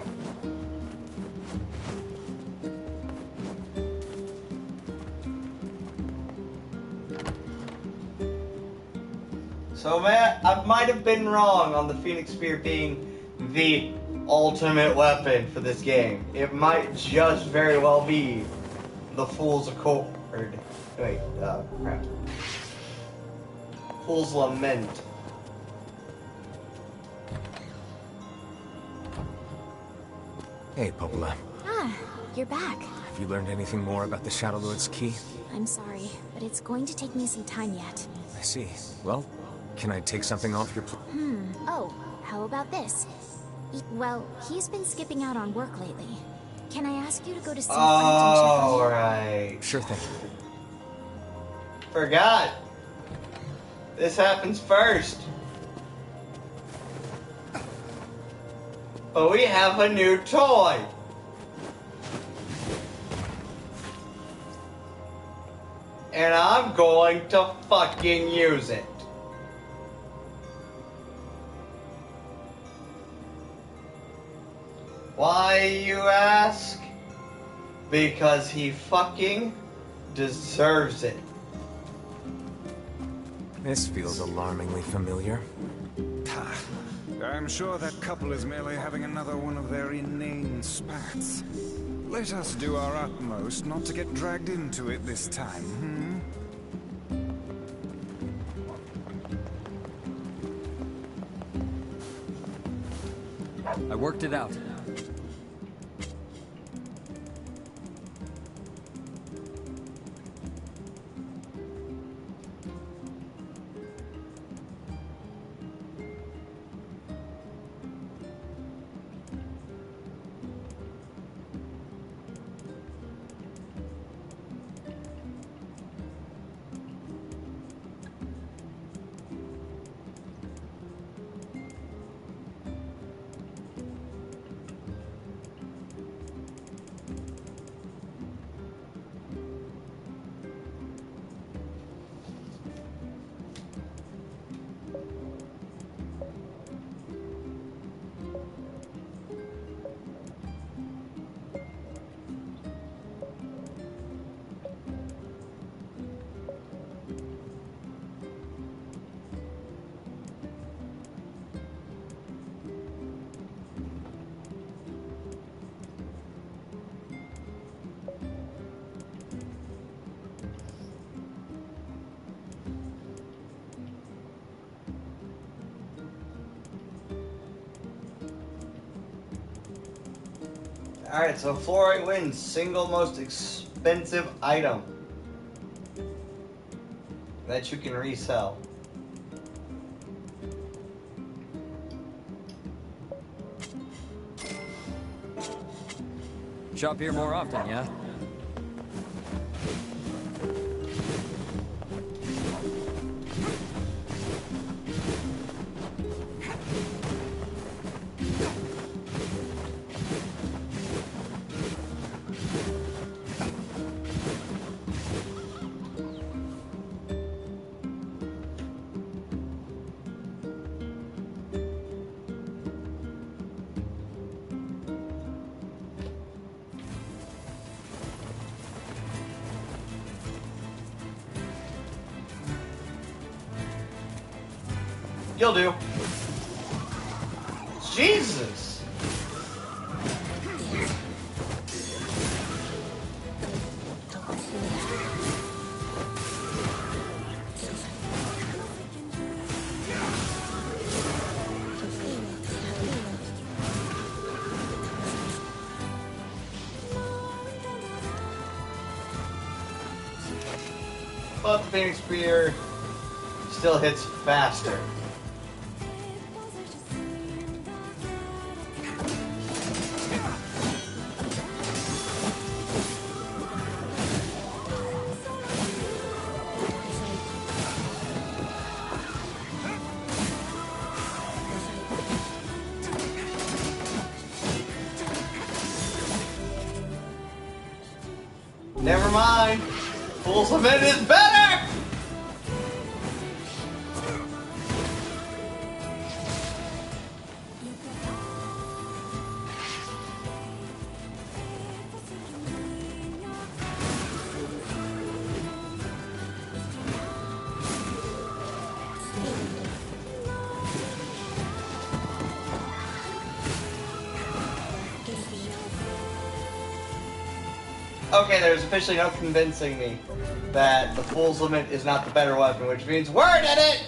So man, I might have been wrong on the Phoenix Spear being the ultimate weapon for this game. It might just very well be the Fool's Accord. Wait, crap. Fool's Lament. Hey, Popola. Ah, you're back. Have you learned anything more about the Shadow Lord's key? I'm sorry, but it's going to take me some time yet. I see. Well, can I take something off your plate? Oh, how about this? Well, he's been skipping out on work lately. Can I ask you to go to Seafront and check on him? Alright. Sure thing. Forgot. This happens first. But we have a new toy. And I'm going to fucking use it. Why, you ask? Because he fucking deserves it. This feels alarmingly familiar. I'm sure that couple is merely having another one of their inane spats. Let us do our utmost not to get dragged into it this time, I worked it out. Alright, so fluorite wins single most expensive item that you can resell. Shop here more often, yeah? You'll do. Jesus! But the Phoenix Spear still hits faster. Never mind. Full Cement is better! Okay, there's officially no convincing me that the Fool's Limit is not the better weapon, which means we're in it!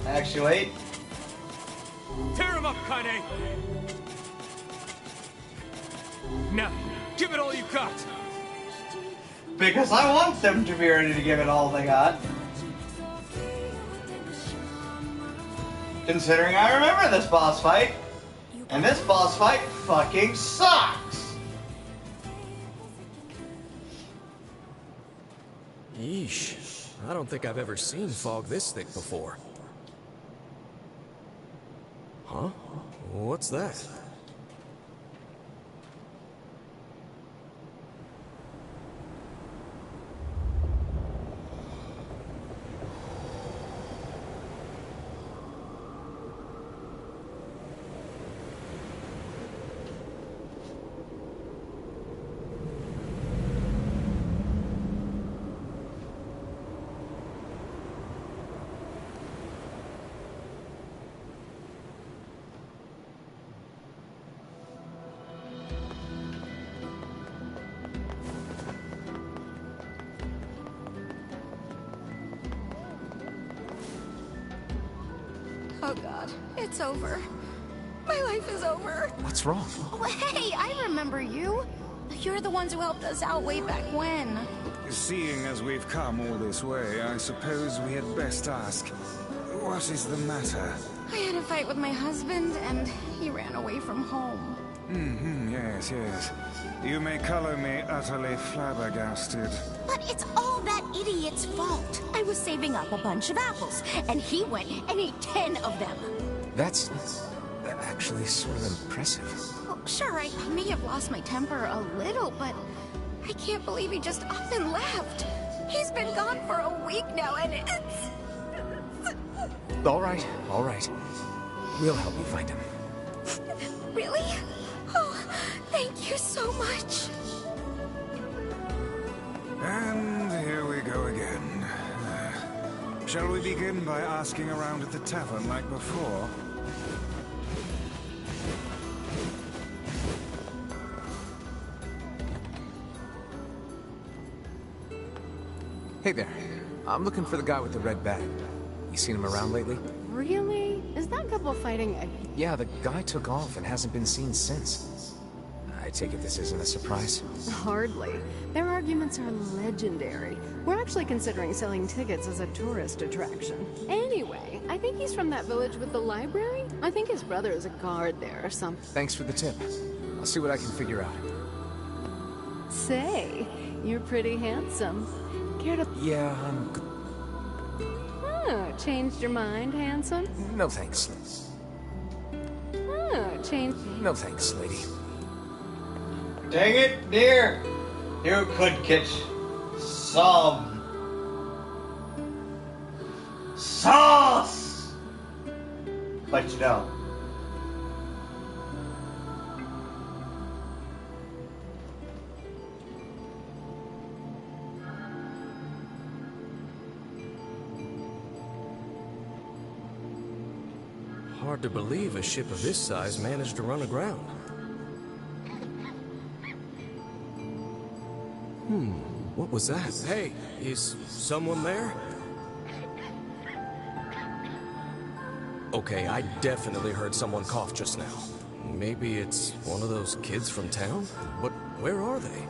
Actuate. Tear him up, Kaine! Now, give it all you got! Because I want them to be ready to give it all they got. Considering I remember this boss fight. And this boss fight fucking sucks! Yeesh. I don't think I've ever seen fog this thick before. Huh? What's that? Oh god, it's over. My life is over. What's wrong? Oh, hey, I remember you. You're the ones who helped us out way back when. Seeing as we've come all this way, I suppose we had best ask, what is the matter? I had a fight with my husband, and he ran away from home. Yes, yes. You may color me utterly flabbergasted. But it's all that idiot's fault. I was saving up a bunch of apples, and he went and ate 10 of them. That's actually sort of impressive. Well, sure, I may have lost my temper a little, but I can't believe he just up and left. He's been gone for a week now, and it's... All right. We'll help you find him. Really? Oh, thank you so much. And here we go again. Shall we begin by asking around at the tavern like before? Hey there. I'm looking for the guy with the red bag. You seen him around lately? Really? Is that couple fighting again? Yeah, the guy took off and hasn't been seen since. I take it this isn't a surprise? Hardly. Their arguments are legendary. We're actually considering selling tickets as a tourist attraction. Anyway, I think he's from that village with the library. I think his brother is a guard there or something. Thanks for the tip. I'll see what I can figure out. Say, you're pretty handsome. Care to... Yeah, I'm... Oh, changed your mind, handsome? No thanks. Oh, changed... No thanks, lady. Dang it, Nier! You could get some sauce! But you don't. Hard to believe a ship of this size managed to run aground. What was that? Hey, is someone there? Okay, I definitely heard someone cough just now. Maybe it's one of those kids from town? But where are they?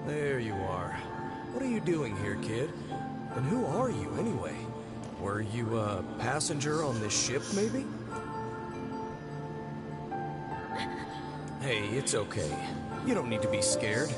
There you are. What are you doing here, kid? And who are you, anyway? Were you a passenger on this ship, maybe? Hey, it's okay. You don't need to be scared.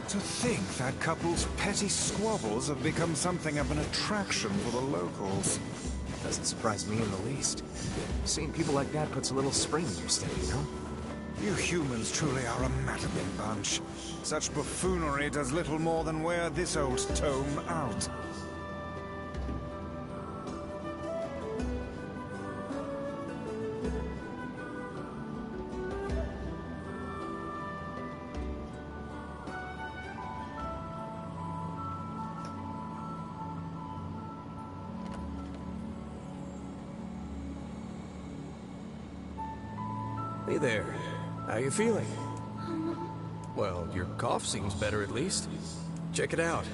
To think that couple's petty squabbles have become something of an attraction for the locals. Doesn't surprise me in the least. Seeing people like that puts a little spring in your step, you know? You humans truly are a maddening bunch. Such buffoonery does little more than wear this old tome out. Hey there. How you feeling? Well, your cough seems better at least. Check it out.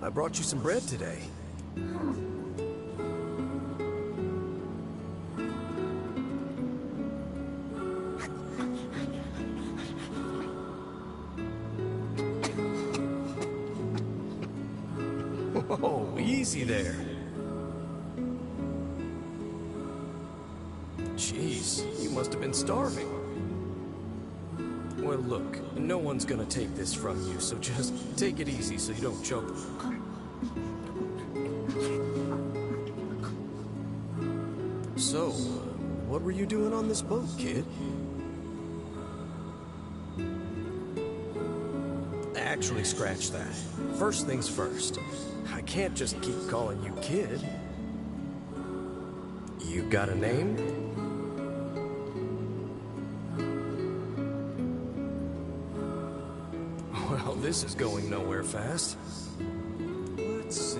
I brought you some bread today. Whoa, easy there. Jeez, you must have been starving. Well, look, no one's gonna take this from you, so just take it easy so you don't choke. So, what were you doing on this boat, kid? Actually, scratch that. First things first. I can't just keep calling you kid. You got a name? Well, this is going nowhere fast. Let's see.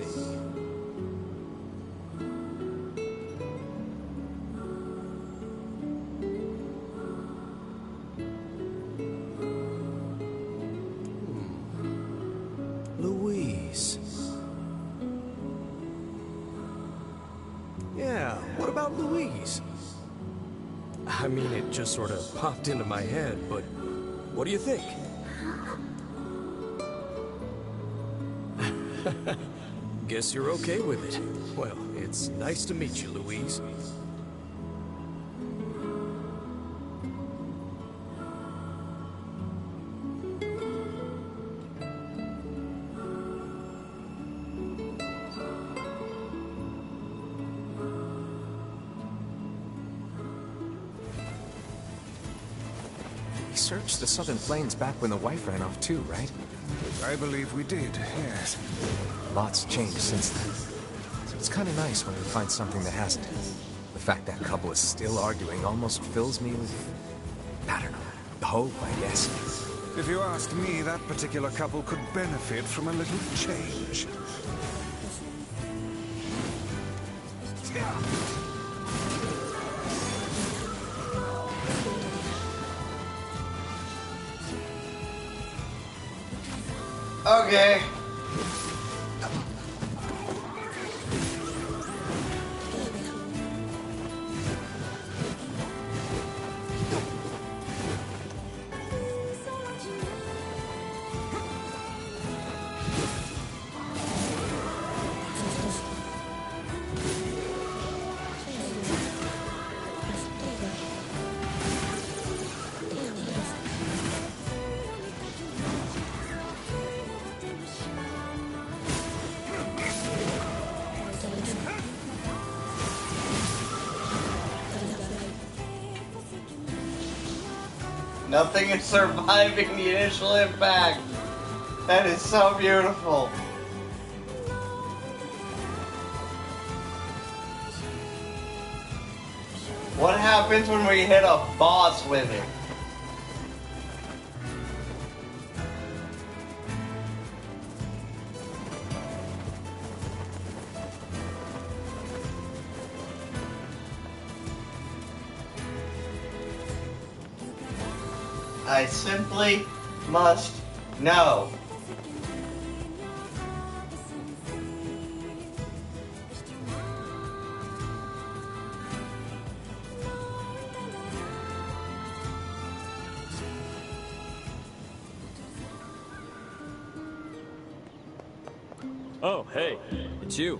Louise. Yeah, what about Louise? I mean, it just sort of popped into my head, but what do you think? Guess you're okay with it. Well, it's nice to meet you, Louise. We searched the southern plains back when the wife ran off too, right? I believe we did, yes. Lots changed since then. So it's kind of nice when we find something that hasn't. The fact that couple is still arguing almost fills me with, I don't know, hope, I guess. If you ask me, that particular couple could benefit from a little change. Okay. Nothing is surviving the initial impact. That is so beautiful. What happens when we hit a boss with it? I simply must No. Oh, hey, it's you.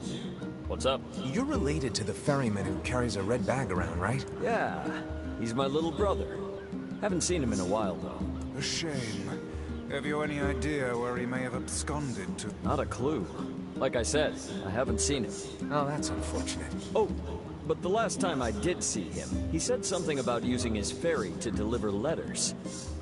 What's up? You're related to the ferryman who carries a red bag around, right? Yeah, he's my little brother. Haven't seen him in a while, though. A shame. Have you any idea where he may have absconded to? Not a clue. Like I said, I haven't seen him. Oh, that's unfortunate. Oh, but the last time I did see him, he said something about using his ferry to deliver letters.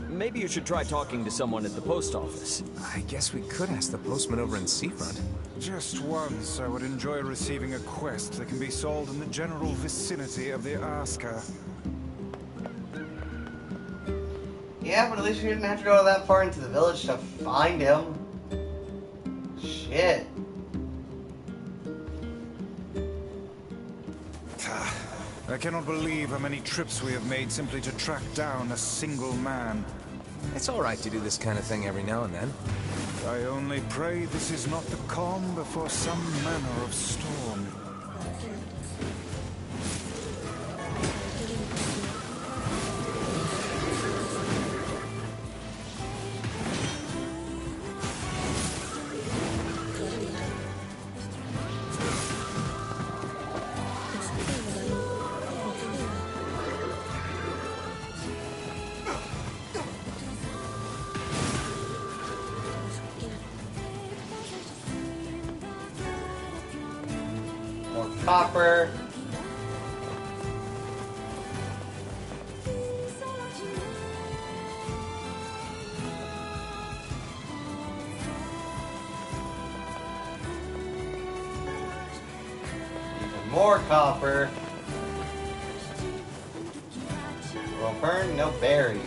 Maybe you should try talking to someone at the post office. I guess we could ask the postman over in Seafront. Just once, I would enjoy receiving a quest that can be solved in the general vicinity of the Asker. Yeah, but at least we didn't have to go that far into the village to find him. Shit. I cannot believe how many trips we have made simply to track down a single man. It's all right to do this kind of thing every now and then. I only pray this is not the calm before some manner of storm. Copper. Even more copper. Well, burn, no berries.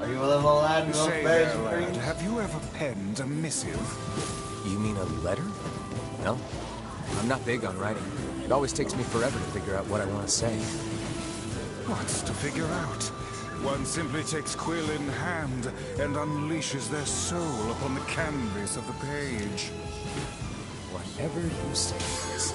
Are you a little lad who loves Say berries there, and lad, creams? have you ever penned a missive? You mean a letter? No. I'm not big on writing. It always takes me forever to figure out what I want to say. What's to figure out? One simply takes quill in hand and unleashes their soul upon the canvas of the page. Whatever you say, Chris.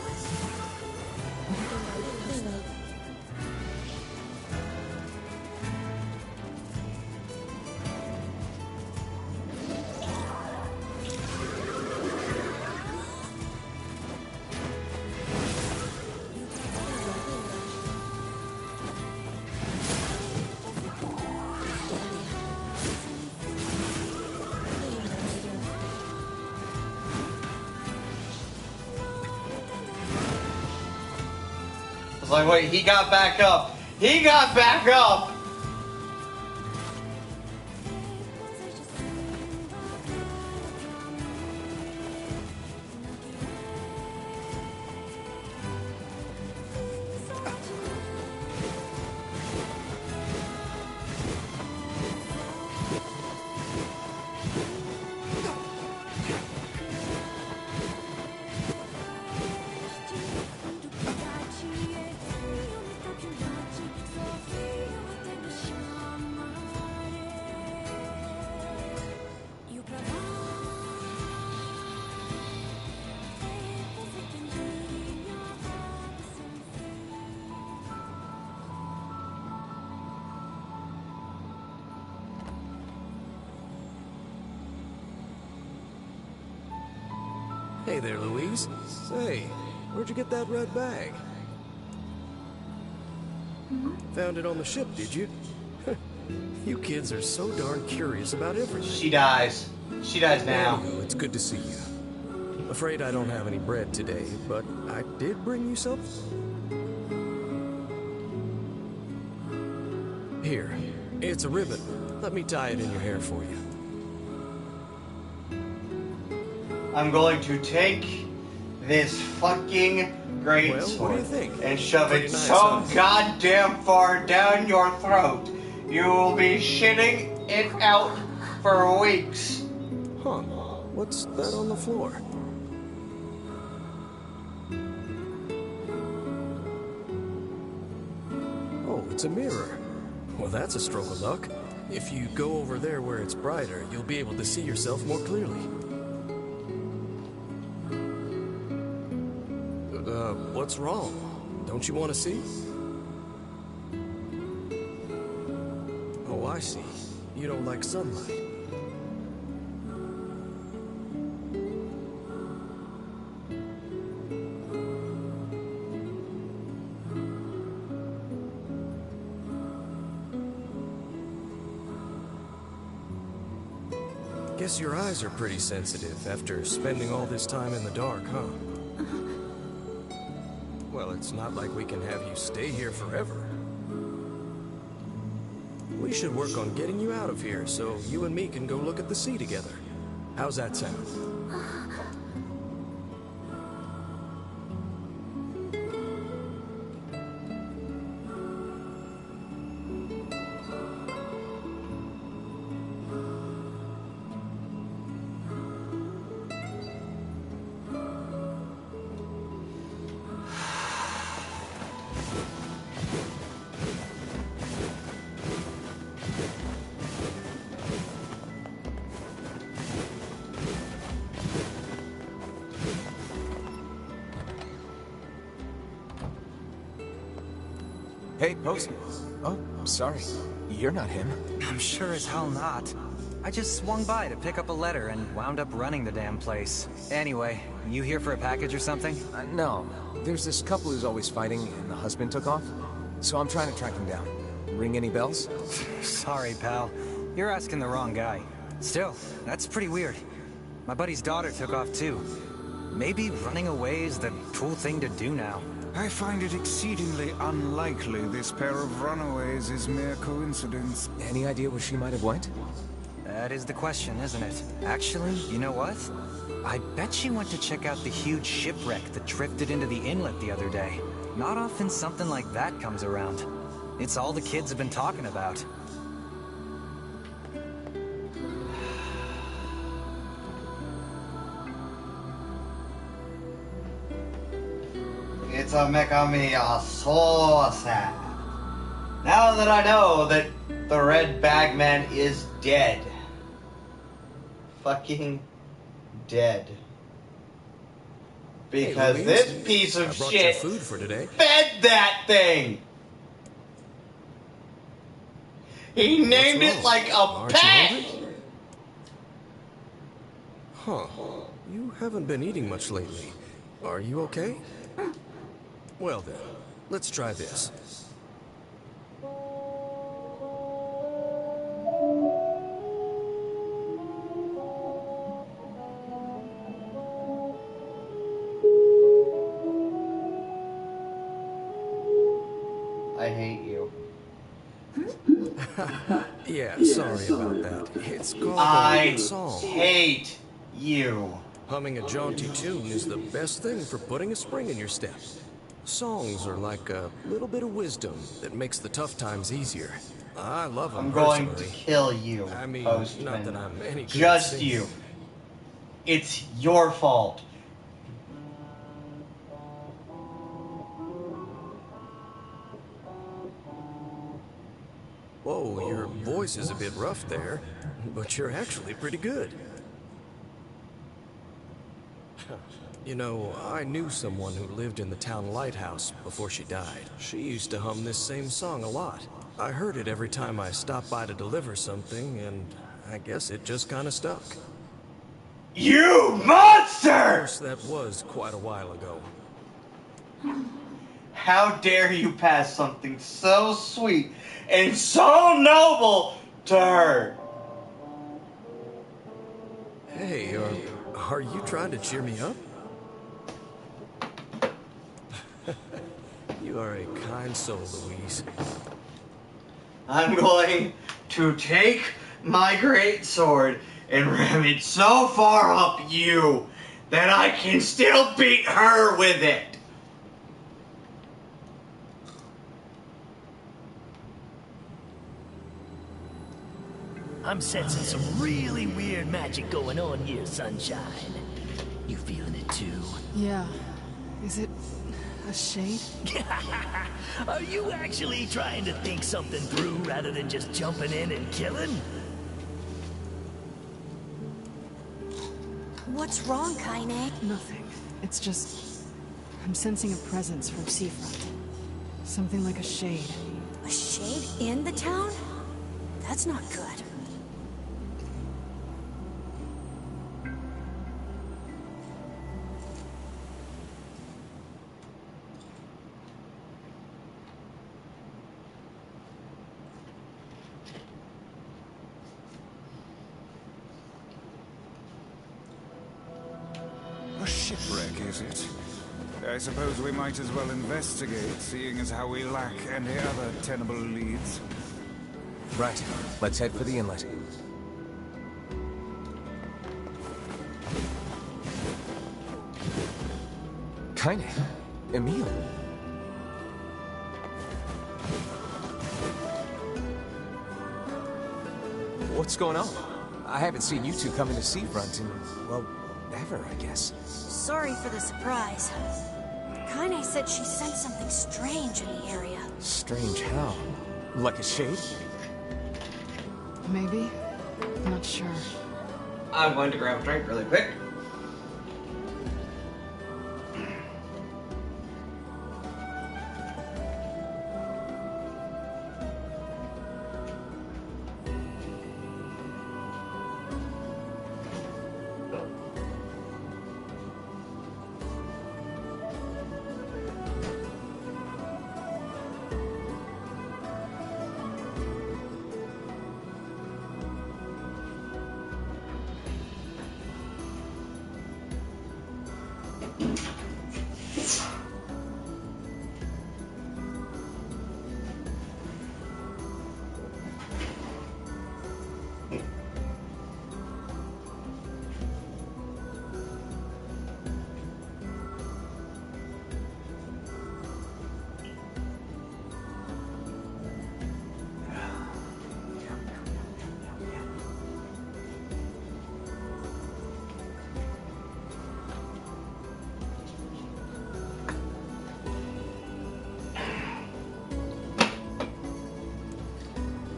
It's like, wait, he got back up. He got back up! Hey there, Louise. Say, where'd you get that red bag? Found it on the ship, did you? You kids are so darn curious about everything. She dies. She dies now. Anywho, it's good to see you. Afraid I don't have any bread today, but I did bring you something. Here, it's a ribbon. Let me tie it in your hair for you. I'm going to take this fucking great Well, what do you think? and shove Pretty it nice, so huh? goddamn far down your throat. You will be shitting it out for weeks. Huh. What's that on the floor? Oh, it's a mirror. Well, that's a stroke of luck. If you go over there where it's brighter, you'll be able to see yourself more clearly. What's wrong? Don't you want to see? Oh, I see. You don't like sunlight. Guess your eyes are pretty sensitive after spending all this time in the dark, huh? Well, it's not like we can have you stay here forever. We should work on getting you out of here so you and me can go look at the sea together. How's that sound? Hey, Post. Oh, sorry. You're not him. I'm sure as hell not. I just swung by to pick up a letter and wound up running the damn place. Anyway, you here for a package or something? No. There's this couple who's always fighting, and the husband took off. So I'm trying to track him down. Ring any bells? Sorry, pal. You're asking the wrong guy. Still, that's pretty weird. My buddy's daughter took off too. Maybe running away is the cool thing to do now. I find it exceedingly unlikely this pair of runaways is mere coincidence. Any idea where she might have went? That is the question, isn't it? Actually, you know what? I bet she went to check out the huge shipwreck that drifted into the inlet the other day. Not often something like that comes around. It's all the kids have been talking about. It's a making me so sad. Now that I know that the red bagman is dead. Fucking dead. Because hey, this piece of shit food for today. fed that thing! He named it like a pet! Huh. You haven't been eating much lately. Are you okay? Well then, let's try this. I hate you. Yeah, sorry about that. It's called I a song. hate you. Humming a jaunty tune is the best thing for putting a spring in your step. Songs are like a little bit of wisdom that makes the tough times easier. I love them. I'm going to kill you, I mean, Postman. not that I'm any good Just at singing. you. It's your fault. Whoa, your voice is a bit rough there, but you're actually pretty good. You know, I knew someone who lived in the town lighthouse before she died. She used to hum this same song a lot. I heard it every time I stopped by to deliver something, and I guess it just kind of stuck. You monster! Of course, that was quite a while ago. How dare you pass something so sweet and so noble to her? Hey, are you trying to cheer me up? You are a kind soul, Louise. I'm going to take my greatsword and ram it so far up you that I can still beat her with it. I'm sensing some really weird magic going on here, Sunshine. You feeling it too? Yeah. Is it... A shade? Are you actually trying to think something through rather than just jumping in and killing? What's wrong, Kaine? Nothing. It's just... I'm sensing a presence from seafront. Something like a shade. A shade in the town? That's not good. A shipwreck, is it? I suppose we might as well investigate, seeing as how we lack any other tenable leads. Right. Let's head for the inlet. Kaine. Emil. What's going on? I haven't seen you two come into Seafront in, well, ever, I guess. Sorry for the surprise. Kaine said she sensed something strange in the area. Strange how? Like a shade? Maybe? Not sure. I'm going to grab a drink really quick.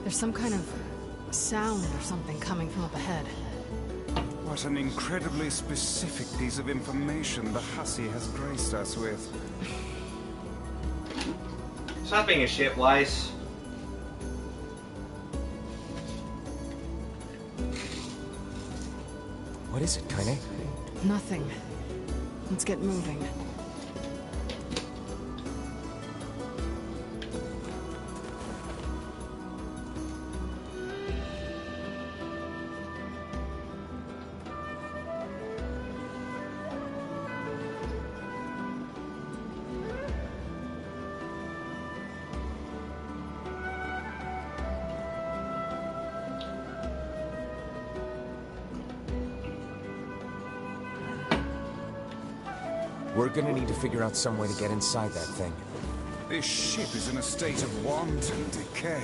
There's some kind of sound or something coming from up ahead. What an incredibly specific piece of information the hussy has graced us with. Stop being a shitwise. What is it, Kaine? Nothing. Let's get moving. We're gonna need to figure out some way to get inside that thing. This ship is in a state of wanton decay.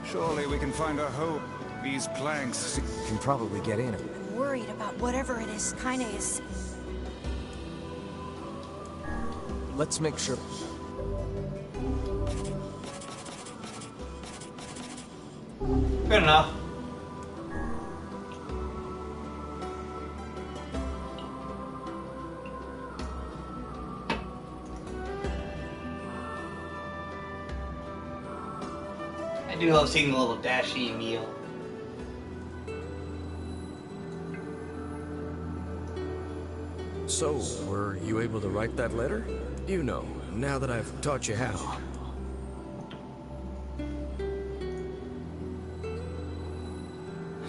Surely we can find a hole. These planks can probably get in. I'm worried about whatever it is Kaine is. Let's make sure. Good enough. I do love seeing the little dashy meal. So, were you able to write that letter? You know, now that I've taught you how.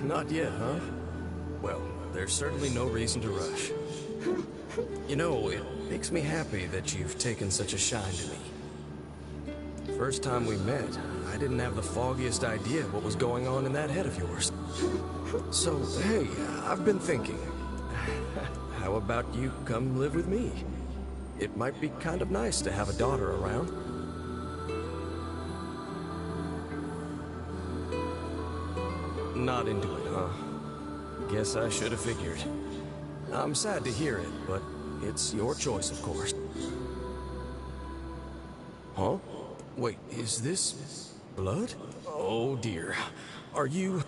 Not yet, huh? Well, there's certainly no reason to rush. You know, it makes me happy that you've taken such a shine to me. First time we met, I didn't have the foggiest idea what was going on in that head of yours. So, hey, I've been thinking. How about you come live with me? It might be kind of nice to have a daughter around. Not into it, huh? Guess I should have figured. I'm sad to hear it, but it's your choice, of course. Wait, is this blood? Oh dear. Are you...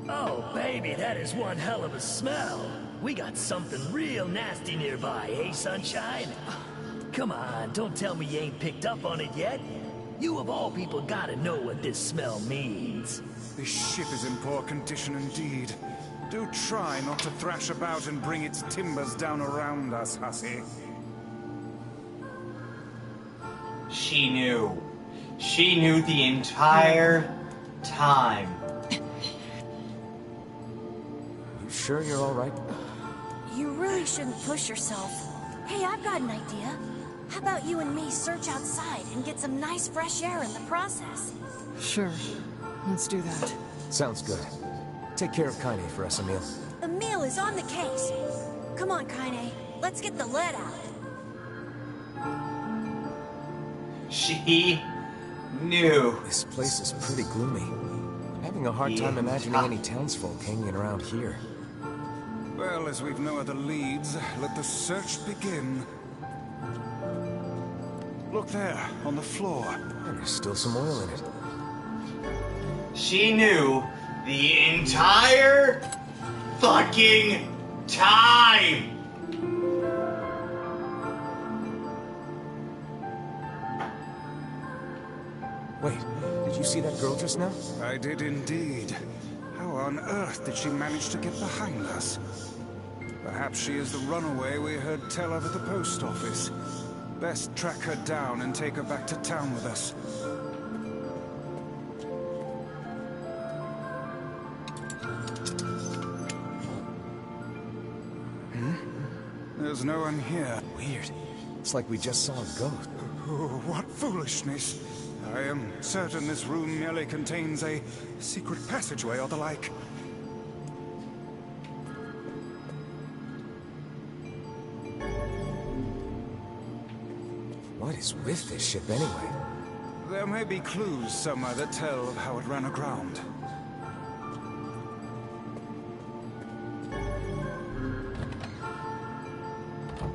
Oh, baby, that is one hell of a smell. We got something real nasty nearby, eh, Sunshine? Come on, don't tell me you ain't picked up on it yet. You of all people gotta know what this smell means. This ship is in poor condition indeed. Do try not to thrash about and bring its timbers down around us, hussy. She knew. She knew the entire time. You sure you're all right? You really shouldn't push yourself. Hey, I've got an idea. How about you and me search outside and get some nice fresh air in the process? Sure. Let's do that. Sounds good. Take care of Kaine for us, Emil. Emil is on the case. Come on, Kaine. Let's get the lead out. She knew. This place is pretty gloomy. I'm having a hard time imagining any townsfolk hanging around here. Well, as we've no other leads, let the search begin. Look there, on the floor. And there's still some oil in it. She knew the entire fucking time. Wait, did you see that girl just now? I did indeed. How on earth did she manage to get behind us? Perhaps she is the runaway we heard tell of at the post office. Best track her down and take her back to town with us. There's no one here. Weird. It's like we just saw a ghost. Oh, what foolishness. I am certain this room merely contains a secret passageway or the like. What is with this ship anyway? There may be clues somewhere that tell of how it ran aground.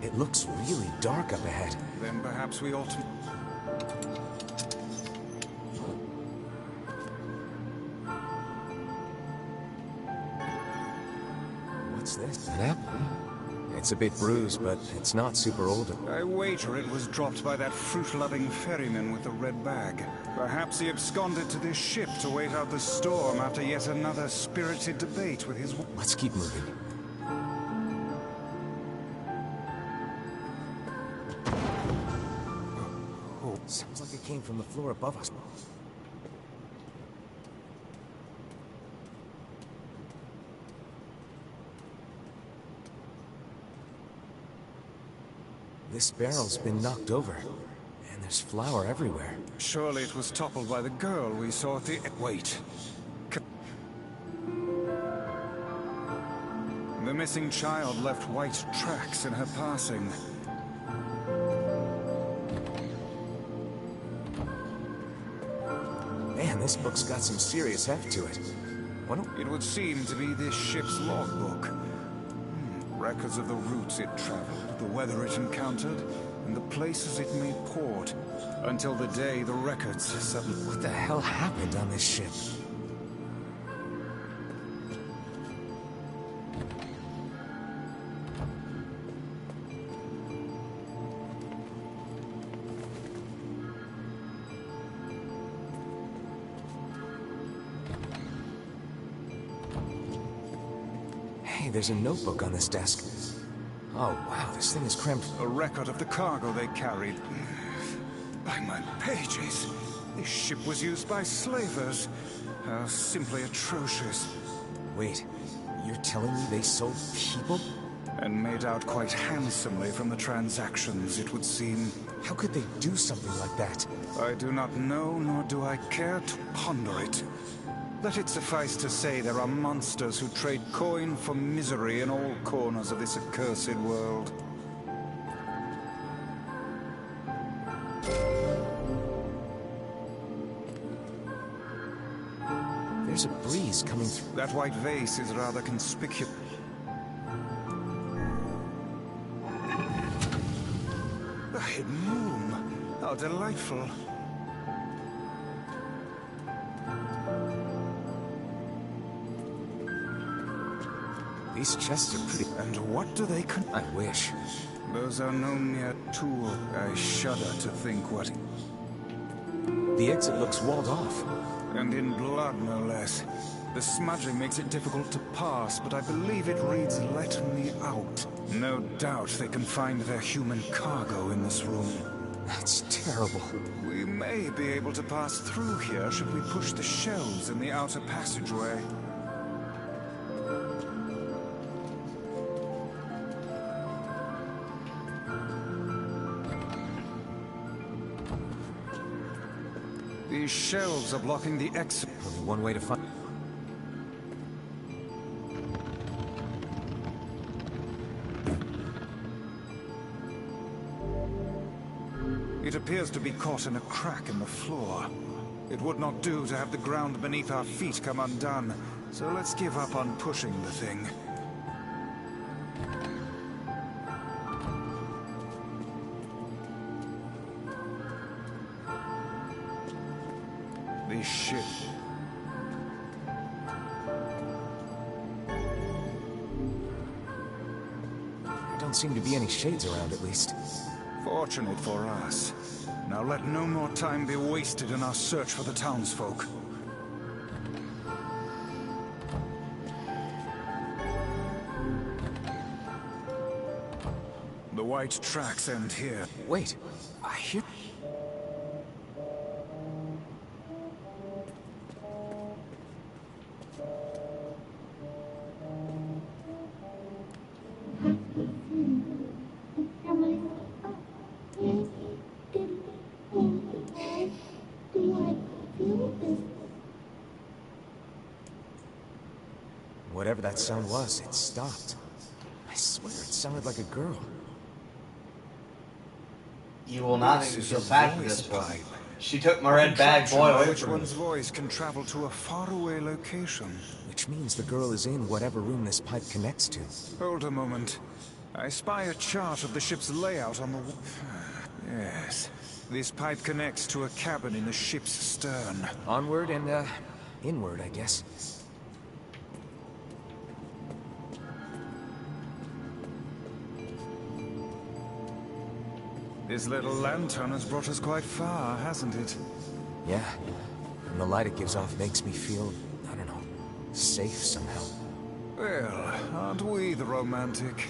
It looks really dark up ahead. Then perhaps we ought to... What's this? An apple? It's a bit bruised, but it's not super old. I wager it was dropped by that fruit-loving ferryman with the red bag. Perhaps he absconded to this ship to wait out the storm after yet another spirited debate with his... Let's keep moving. Oh, sounds like it came from the floor above us. This barrel's been knocked over, and there's flour everywhere. Surely it was toppled by the girl we saw at the... Wait. The missing child left white tracks in her passing. Man, this book's got some serious heft to it. It would seem to be this ship's logbook. Records of the routes it traveled, the weather it encountered, and the places it made port. Until the day the records suddenly... What the hell happened on this ship? Hey, there's a notebook on this desk. Oh, wow, this thing is cramped. A record of the cargo they carried. By my pages, this ship was used by slavers. How simply atrocious. Wait, you're telling me they sold people? And made out quite handsomely from the transactions, it would seem. How could they do something like that? I do not know, nor do I care to ponder it. Let it suffice to say there are monsters who trade coin for misery in all corners of this accursed world. There's a breeze is coming through. That white vase is rather conspicuous. A hidden room. How delightful. These chests are pretty... And what do they I wish. Those are no mere tool. I shudder to think what... The exit looks walled off. And in blood, no less. The smudging makes it difficult to pass, but I believe it reads, "Let me out." No doubt they can find their human cargo in this room. That's terrible. We may be able to pass through here should we push the shelves in the outer passageway. These shelves are blocking the exit. Only one way to find... It appears to be caught in a crack in the floor. It would not do to have the ground beneath our feet come undone, so let's give up on pushing the thing. This ship. There don't seem to be any shades around, at least. Fortunate for us. Now let no more time be wasted in our search for the townsfolk. The white tracks end here. Wait, I hear... Whatever that sound was, it stopped. I swear it sounded like a girl. You will not make me feel sad for this one. She took my red bag boy away Which from me. one's voice can travel to a faraway location. Which means the girl is in whatever room this pipe connects to. Hold a moment. I spy a chart of the ship's layout on the wall. Yes. This pipe connects to a cabin in the ship's stern. Onward and, inward, I guess. This little lantern has brought us quite far, hasn't it? Yeah. And the light it gives off makes me feel, I don't know, safe somehow. Well, aren't we the romantic?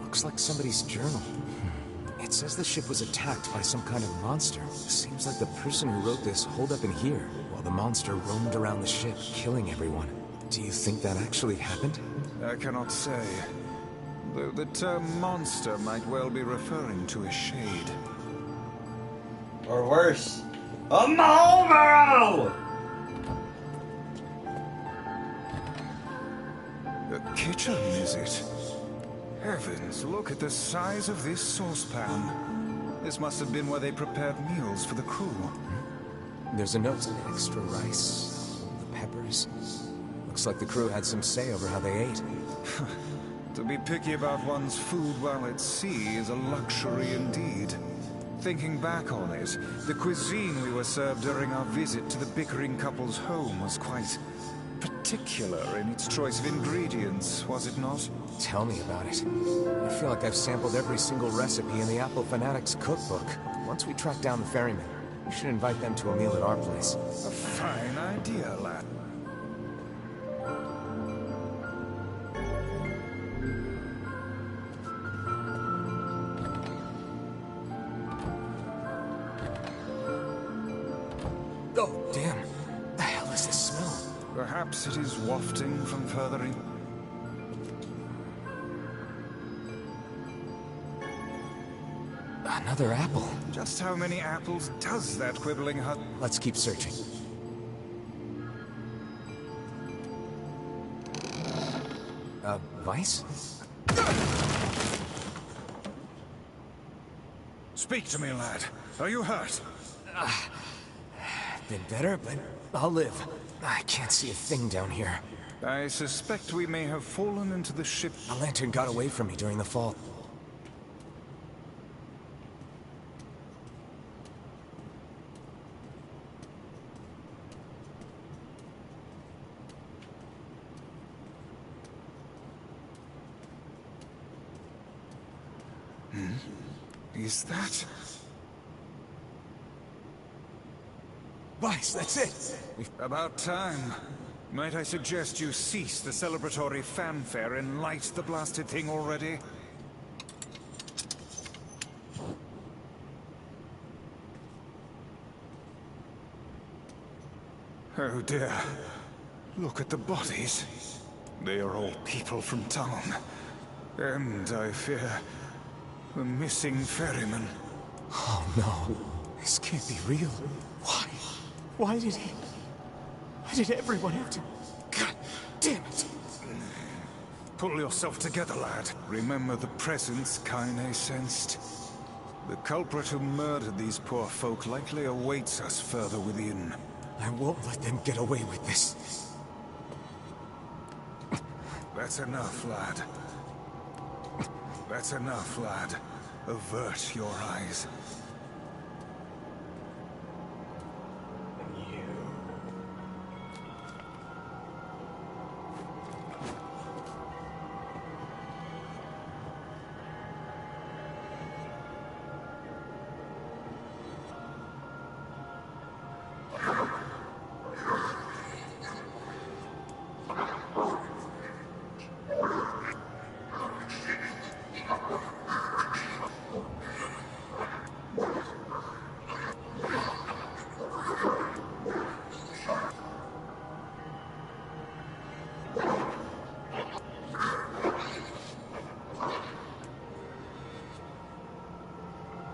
Looks like somebody's journal. It says the ship was attacked by some kind of monster. Seems like the person who wrote this holed up in here, while the monster roamed around the ship, killing everyone. Do you think that actually happened? I cannot say. Though the term monster might well be referring to a shade. Or worse, a Marlboro! A kitchen, is it? Heavens, look at the size of this saucepan. This must have been where they prepared meals for the crew. There's a note. Extra rice, the peppers. Looks like the crew had some say over how they ate. To be picky about one's food while at sea is a luxury indeed. Thinking back on it, the cuisine we were served during our visit to the bickering couple's home was quite particular in its choice of ingredients, was it not? Tell me about it. I feel like I've sampled every single recipe in the Apple Fanatics cookbook. Once we track down the ferryman, we should invite them to a meal at our place. A fine idea, lad. Oh, damn. The hell is this smell? Perhaps it is wafting from further in. Another apple. Just how many apples does that quibbling hut? Let's keep searching. Vice? Speak to me, lad. Are you hurt? Been better, but I'll live. I can't see a thing down here. I suspect we may have fallen into the ship. A lantern got away from me during the fall. Is that... Vice, that's it! About time. Might I suggest you cease the celebratory fanfare and light the blasted thing already? Oh dear. Look at the bodies. They are all people from town. And, I fear, the missing ferryman. Oh no. This can't be real. Why? Why did everyone have to... God damn it! Pull yourself together, lad. Remember the presence Kaine sensed. The culprit who murdered these poor folk likely awaits us further within. I won't let them get away with this. That's enough, lad. That's enough, lad. Avert your eyes.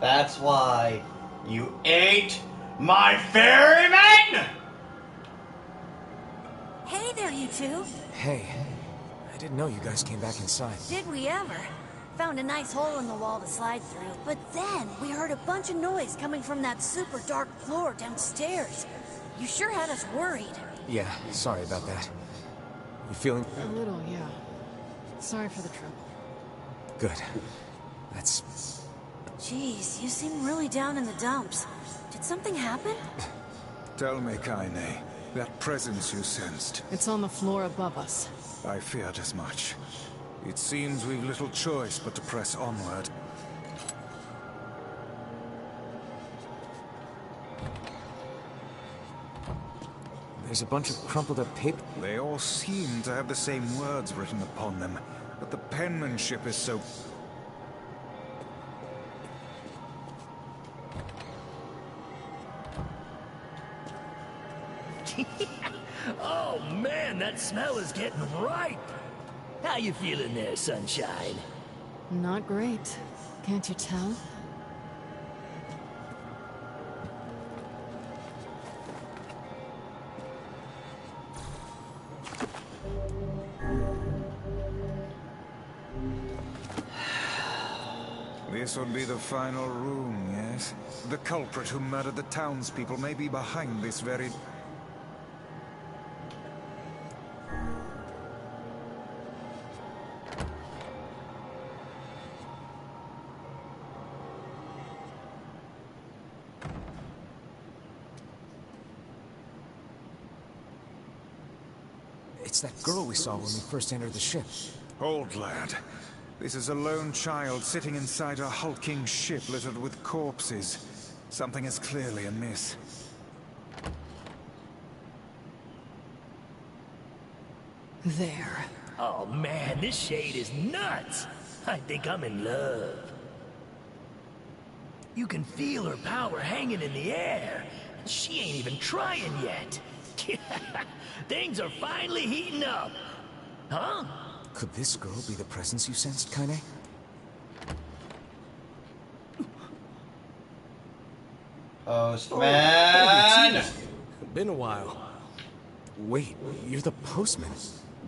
That's why you ate my ferryman! Hey there, you two. Hey, I didn't know you guys came back inside. Did we ever? Found a nice hole in the wall to slide through, but then we heard a bunch of noise coming from that super dark floor downstairs. You sure had us worried. Yeah, sorry about that. You feeling... A little, yeah. Sorry for the trouble. Good. That's... Jeez, you seem really down in the dumps. Did something happen? Tell me, Kaine, that presence you sensed. It's on the floor above us. I feared as much. It seems we've little choice but to press onward. There's a bunch of crumpled up paper. They all seem to have the same words written upon them, but the penmanship is so... Oh man, that smell is getting ripe. How you feeling there, Sunshine? Not great. Can't you tell? This would be the final room, yes? The culprit who murdered the townspeople may be behind this very... It's that girl we saw when we first entered the ship. Hold, lad. This is a lone child sitting inside a hulking ship littered with corpses. Something is clearly amiss. There. Oh man, this shade is nuts. I think I'm in love. You can feel her power hanging in the air. She ain't even trying yet. Things are finally heating up. Huh? Could this girl be the presence you sensed, Kaine? Postman! Been a while. Wait, you're the postman.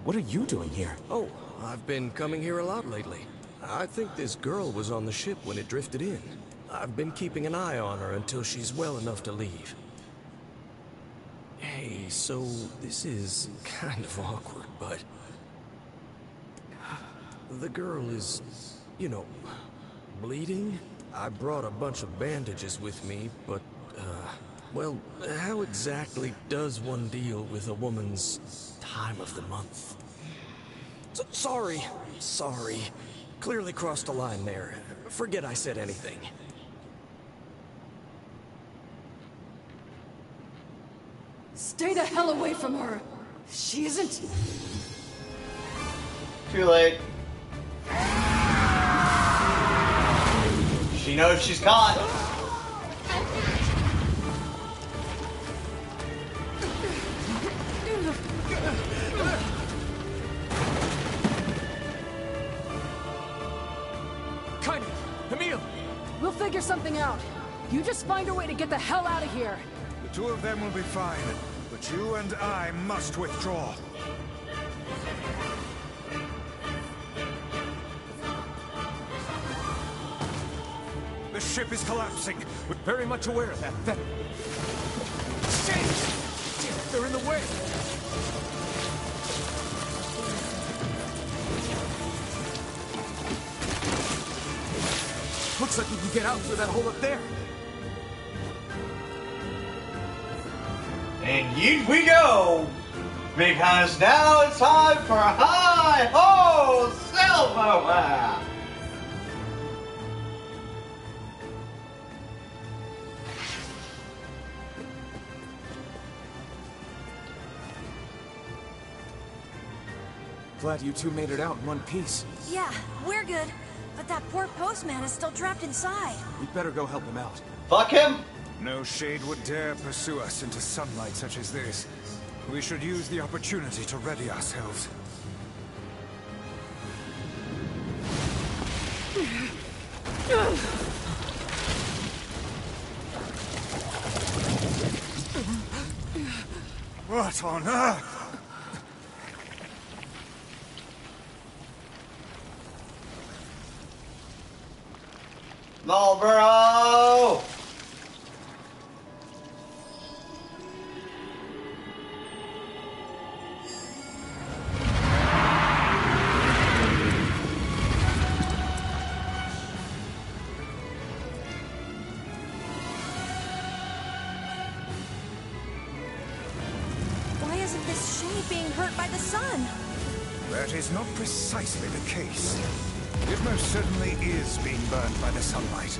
What are you doing here? Oh, I've been coming here a lot lately. I think this girl was on the ship when it drifted in. I've been keeping an eye on her until she's well enough to leave. Hey, so this is kind of awkward, but... the girl is, you know, bleeding? I brought a bunch of bandages with me, but, well, how exactly does one deal with a woman's time of the month? Sorry. Clearly crossed a line there. Forget I said anything. Stay the hell away from her. She isn't... Too late. She knows she's caught. Emil! We'll figure something out. You just find a way to get the hell out of here. The two of them will be fine, but you and I must withdraw. The ship is collapsing. We're very much aware of that. Shit! They're in the way! Looks like we can get out through that hole up there. And in we go! Because now it's time for Hi-Ho Silverware! Glad you two made it out in one piece. Yeah, we're good. But that poor postman is still trapped inside. We'd better go help him out. Fuck him! No shade would dare pursue us into sunlight such as this. We should use the opportunity to ready ourselves. What on earth? Marlboro! Why isn't this shade being hurt by the sun? That is not precisely the case. It most certainly is being burned by the sunlight.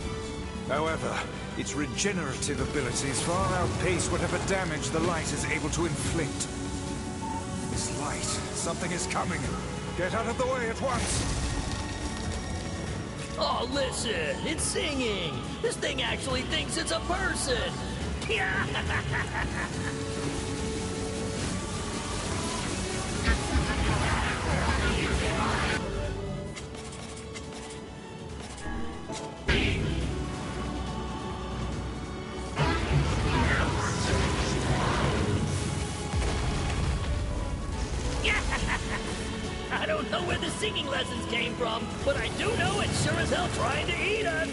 However, its regenerative abilities far outpace whatever damage the light is able to inflict. This light, something is coming. Get out of the way at once! Oh, listen, it's singing. This thing actually thinks it's a person. I don't know where the singing lessons came from, but I do know it's sure as hell trying to eat us.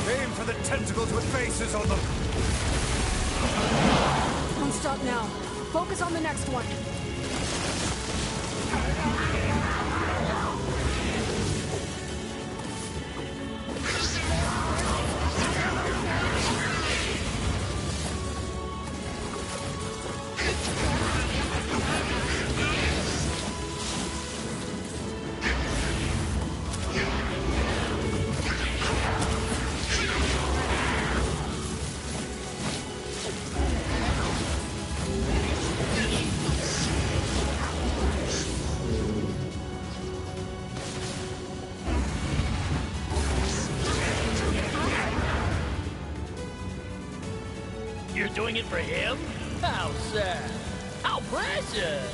Aim for the tentacles with faces on them! Don't stop now. Focus on the next one. You're doing it for him? How sad. How precious.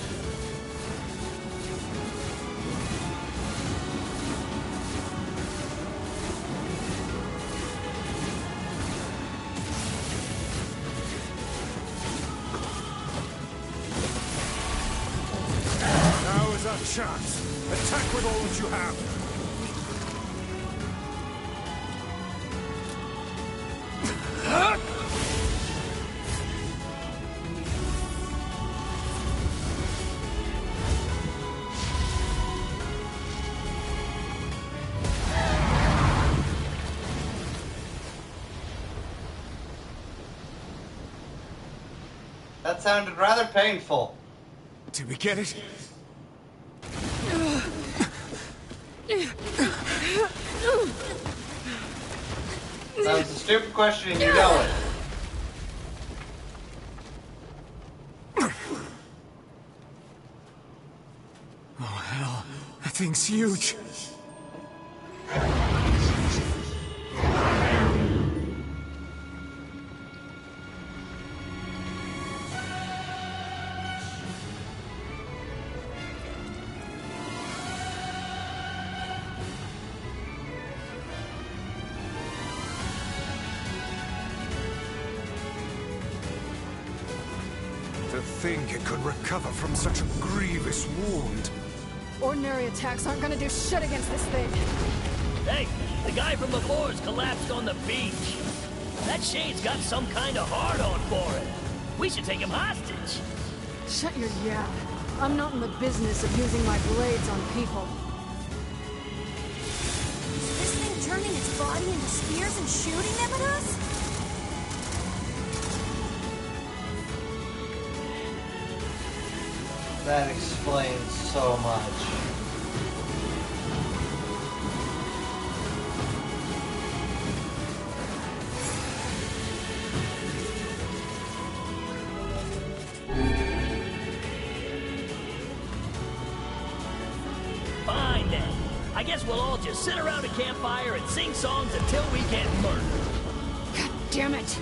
our chance. Attack with all that you have. That sounded rather painful. Did we get it? That was a stupid question and you know it. Oh hell, that thing's huge. To think it could recover from such a grievous wound. Ordinary attacks aren't gonna do shit against this thing. Hey, the guy from before's collapsed on the beach. That shade's got some kind of hard-on for it. We should take him hostage. Shut your yap. I'm not in the business of using my blades on people. Is this thing turning its body into spears and shooting them at us? That explains so much. Fine then. I guess we'll all just sit around a campfire and sing songs until we get murdered. God damn it!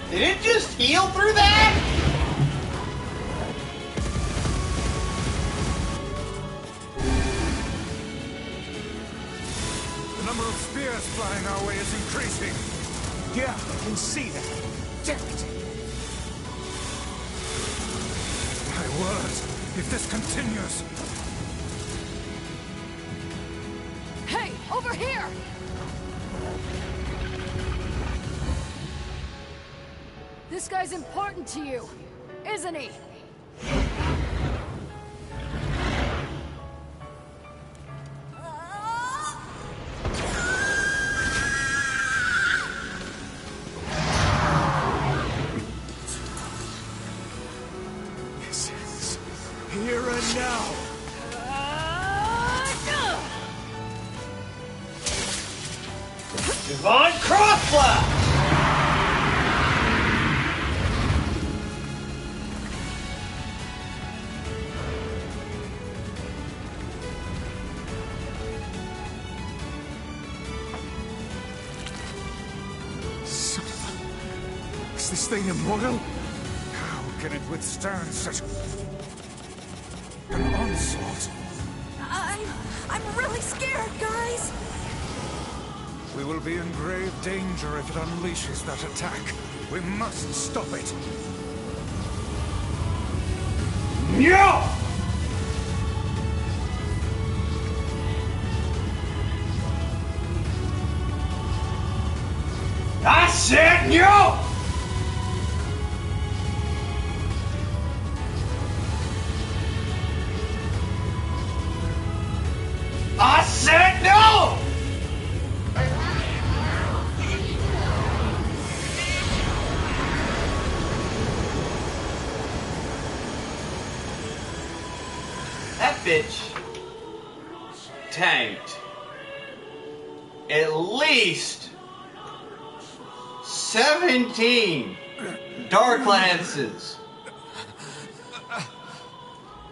Did it just heal through that? The number of spears flying our way is increasing. Yeah, I can see that. Damn it. My word, if this continues... Hey, over here! This guy's important to you, isn't he? This is here and now. Divine Crossflash! Is this thing immortal? How can it withstand such an onslaught? I'm really scared, guys. We will be in grave danger if it unleashes that attack. We must stop it. No! I said no! I said no! That bitch tanked at least 17 Dark Lances.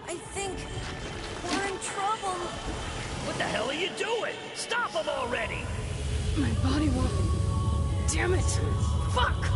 I think we're in trouble. What the hell are you doing? Stop him already! My body won't... Damn it! Fuck!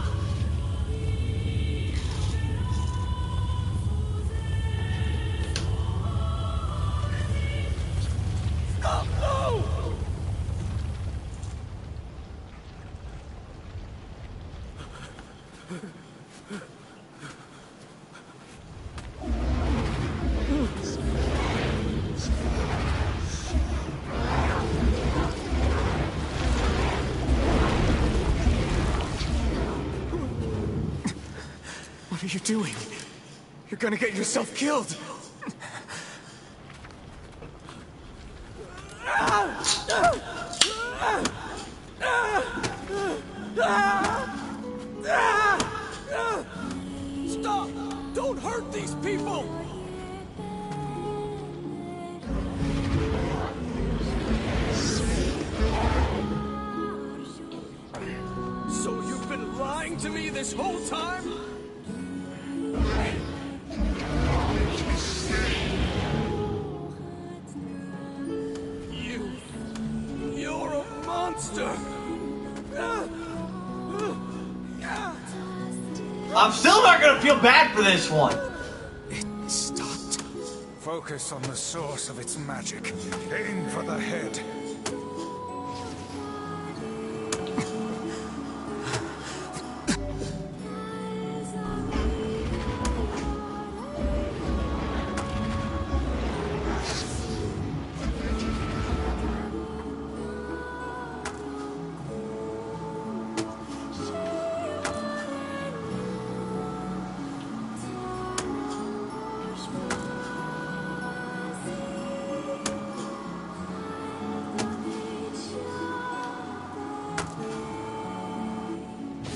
are you doing? You're gonna get yourself killed! Stop! Don't hurt these people! So you've been lying to me this whole time? You're a monster! I'm still not gonna feel bad for this one. It stopped. Focus on the source of its magic. Aim for the head.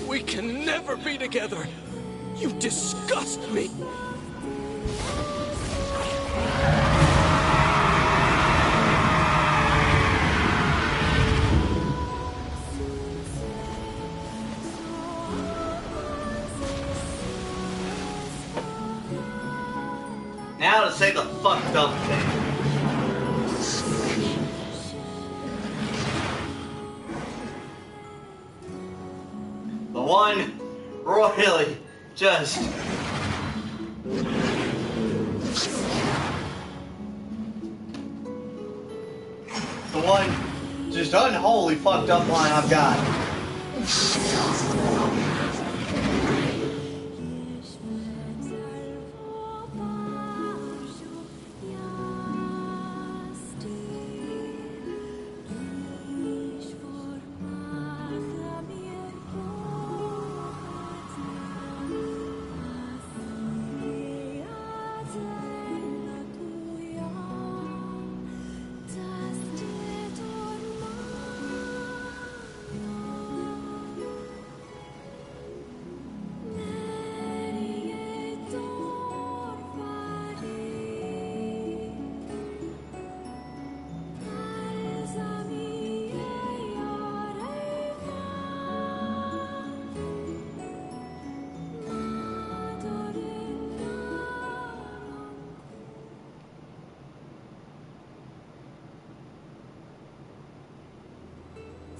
We can never be together! You disgust me! Now to say the fucked up thing. The one royally just unholy fucked up line I've got.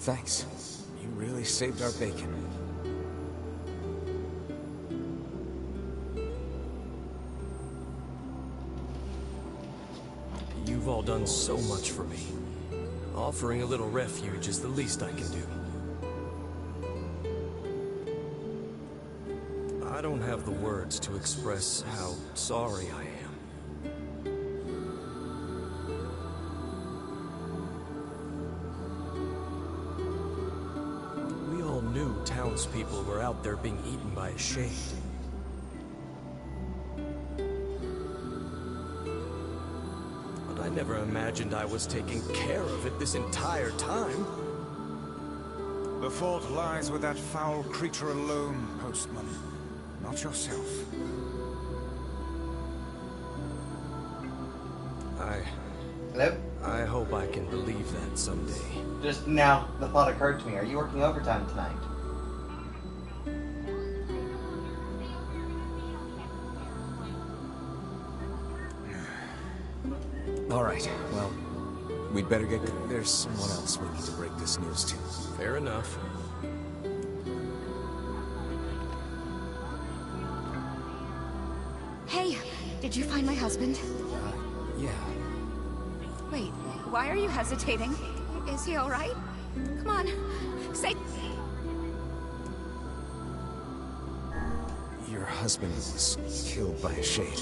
Thanks. You really saved our bacon. You've all done so much for me. Offering a little refuge is the least I can do. I don't have the words to express how sorry I am. We all knew townspeople were out there being eaten by a shade. I never imagined I was taking care of it this entire time. The fault lies with that foul creature alone, Postman. Not yourself. Hello? I hope I can believe that someday. Just now, the thought occurred to me. Are you working overtime tonight? All right, well, we'd better get... There's someone else we need to break this news to. Fair enough. Hey, did you find my husband? Yeah. Wait, why are you hesitating? Is he all right? Come on, say... Your husband was killed by a shade.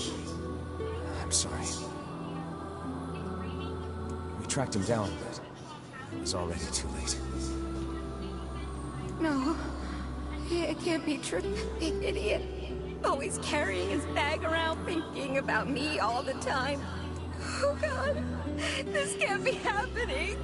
I'm sorry. We tracked him down, but it was already too late. No, it can't be true, big idiot. Always carrying his bag around, thinking about me all the time. Oh God, this can't be happening.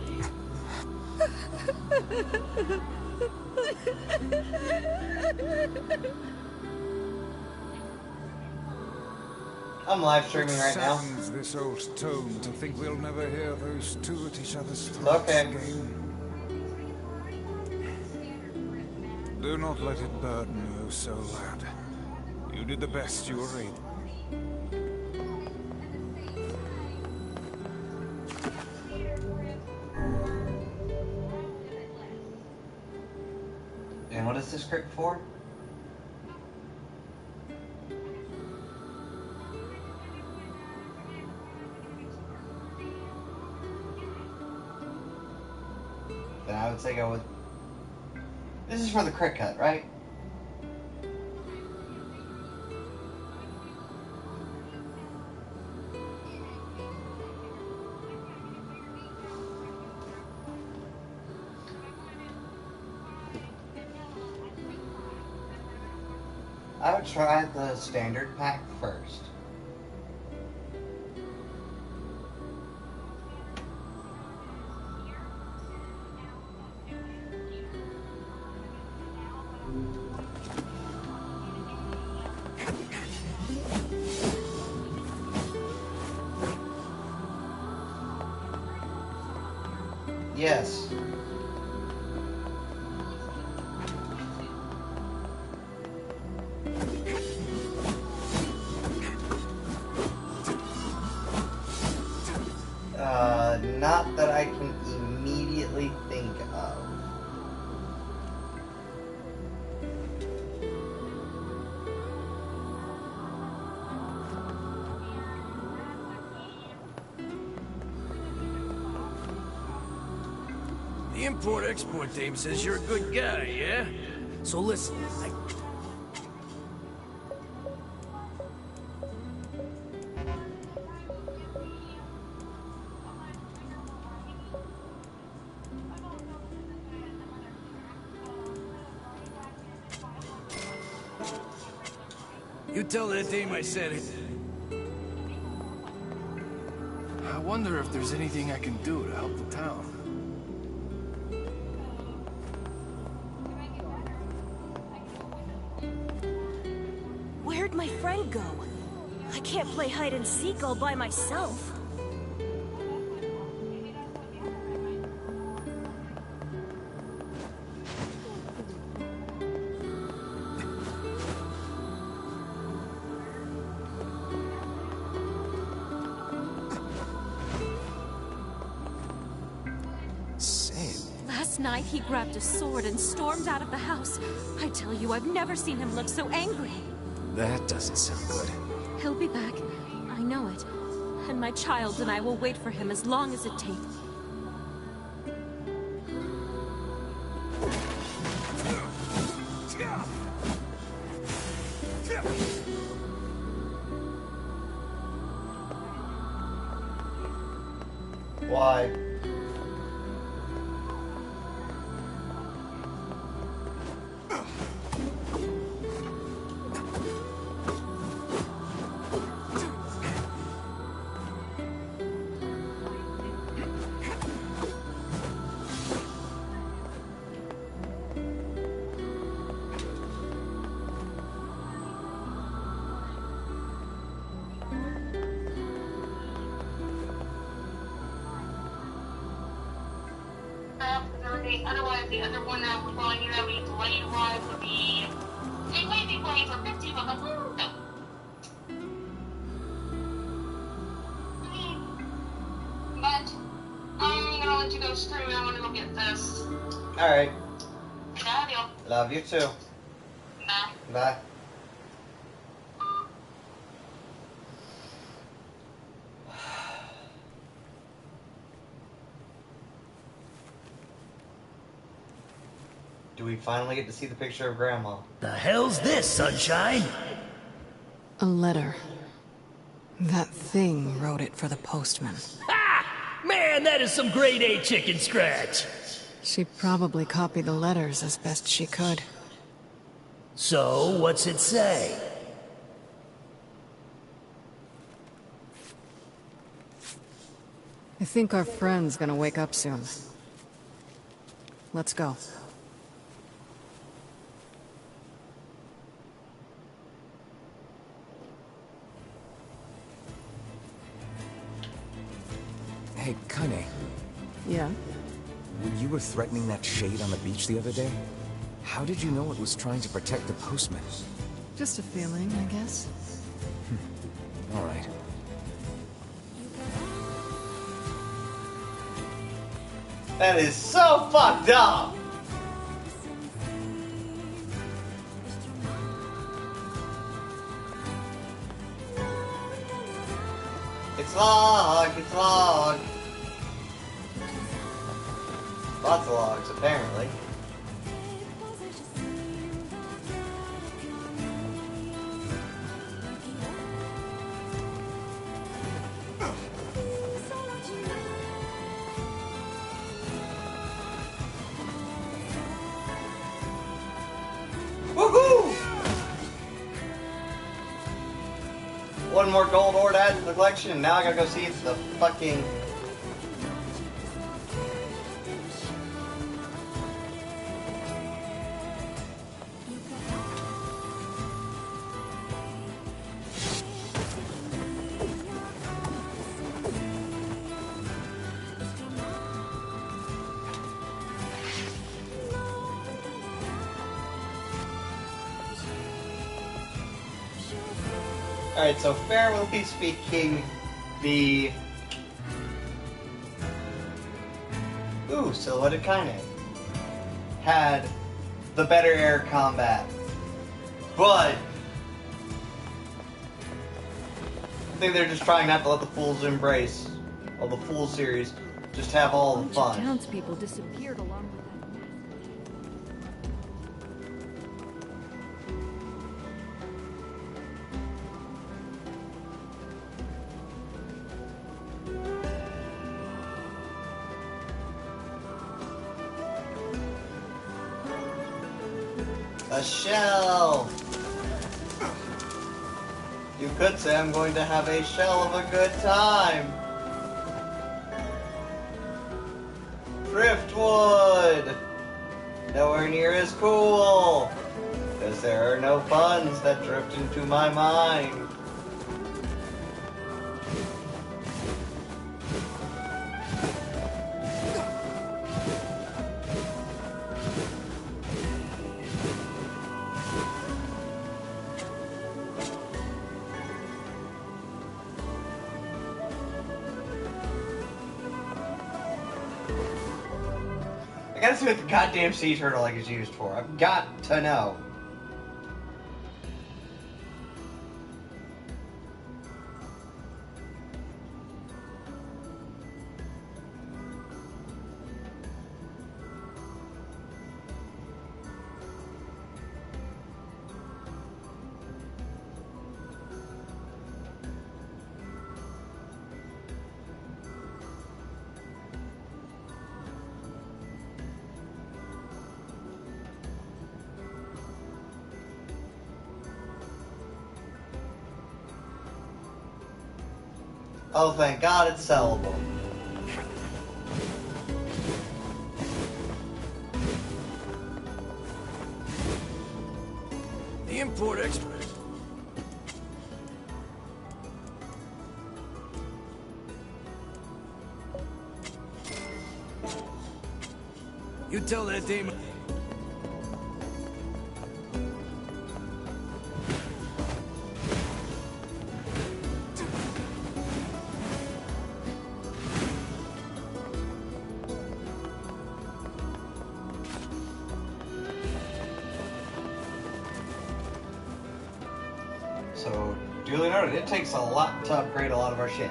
I'm live streaming right now. Saddens this old tone to think we'll never hear those two at each other's throats Okay. again. Do not let it burden you so, lad. You did the best you were able. And what is this script for? Then I would say go with... This is for the crick cut, right? I would try the standard pack first. Yes. Not that I can immediately think of. The import-export dame says you're a good guy, yeah? So listen, you tell that dame I said it. I wonder if there's anything I can do to help the town. Where'd my friend go? I can't play hide and seek all by myself. Last night he grabbed a sword and stormed out of the house. I tell you, I've never seen him look so angry. That doesn't sound good. He'll be back. I know it. And my child and I will wait for him as long as it takes. Why? Otherwise, the other one that would probably be blade-wise would be... It might be blades for 50, but like, no. But I'm gonna let you go screw. I'm gonna go get this. Alright. Love you. Love you too. Bye. Bye. Do we finally get to see the picture of Grandma? The hell's this, Sunshine? A letter. That thing wrote it for the postman. Ha! Man, that is some grade A chicken scratch. She probably copied the letters as best she could. So, what's it say? I think our friend's gonna wake up soon. Let's go. Hey, Kane. Yeah? When you were threatening that shade on the beach the other day, how did you know it was trying to protect the postman? Just a feeling, I guess. All right. That is so fucked up! It's log, it's log. Lots of logs, apparently. Woohoo! One more gold ore to add to the collection, and now I gotta go see if the fucking... Alright, so fairly speaking, the... Ooh, Silhouetted Kaine had the better air combat. But I think they're just trying not to let the Fools embrace, or the Fool series, just have all the fun. Townspeople disappeared along with that. A shell! You could say I'm going to have a shell of a good time. Driftwood! Nowhere near as cool. Because there are no puns that drift into my mind. I gotta see what the goddamn sea turtle egg is used for. I've got to know. Oh, thank God it's sellable. The import-export. You tell that dame... So, duly noted, it takes a lot to upgrade a lot of our shit.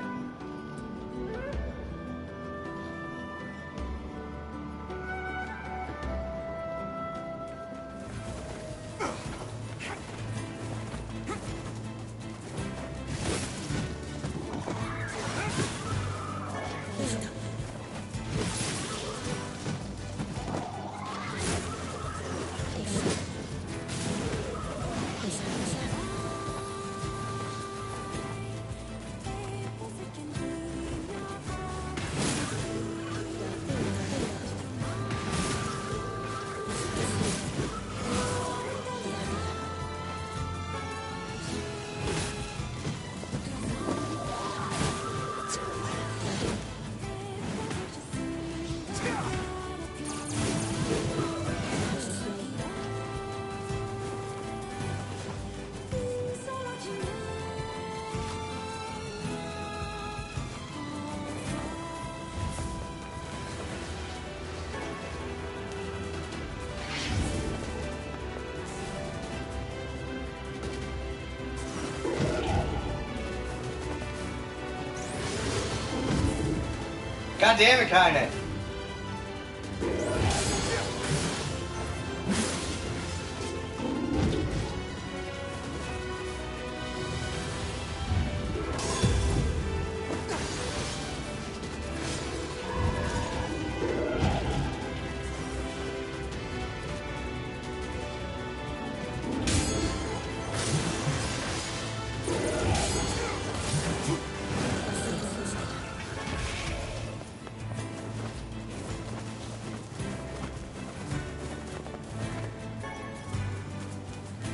God damn it, Kaine!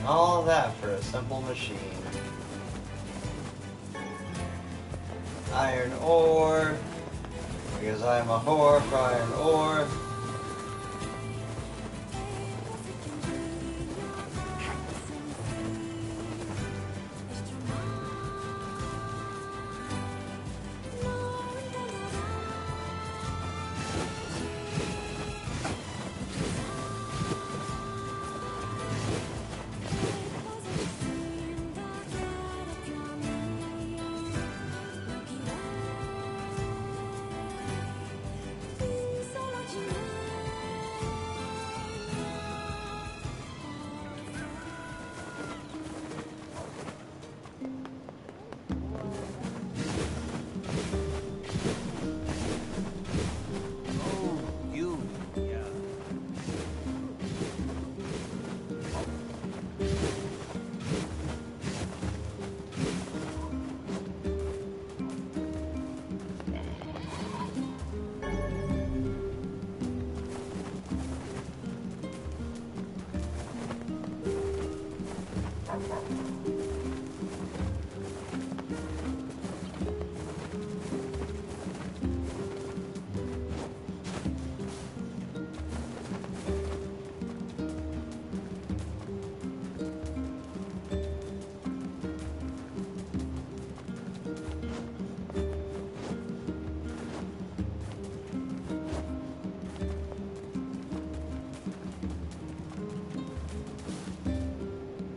All that for a simple machine. Iron ore, because I'm a whore for iron ore.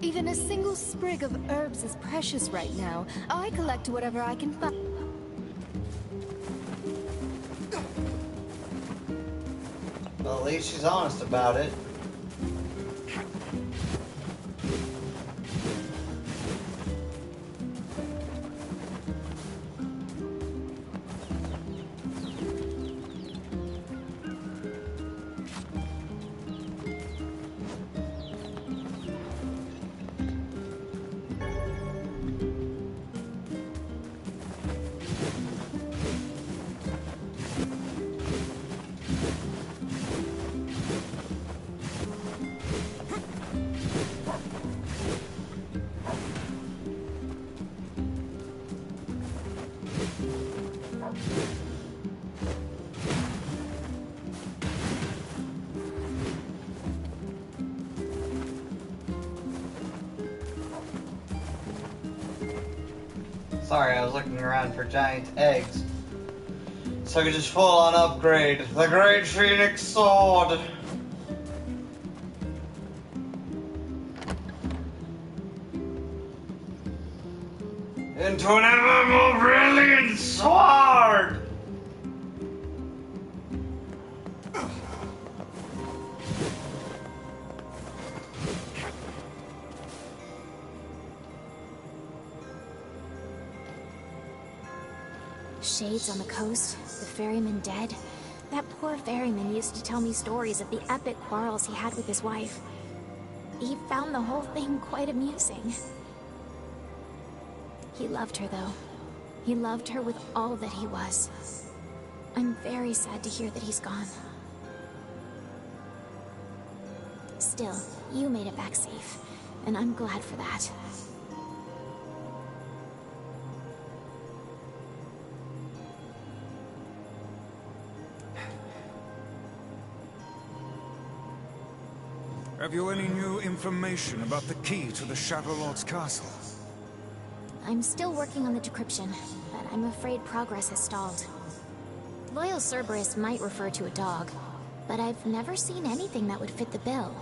Even a single sprig of herbs is precious right now. I collect whatever I can find. Well, at least she's honest about it. Sorry, I was looking around for giant eggs. So I could just full on upgrade the Great Phoenix Sword. Into an ever more brilliant sword! Shades on the coast, the ferryman dead. That poor ferryman used to tell me stories of the epic quarrels he had with his wife. He found the whole thing quite amusing. He loved her, though. He loved her with all that he was. I'm very sad to hear that he's gone. Still, you made it back safe, and I'm glad for that. Have you any new information about the key to the Shadow Lord's castle? I'm still working on the decryption, but I'm afraid progress has stalled. Loyal Cerberus might refer to a dog, but I've never seen anything that would fit the bill.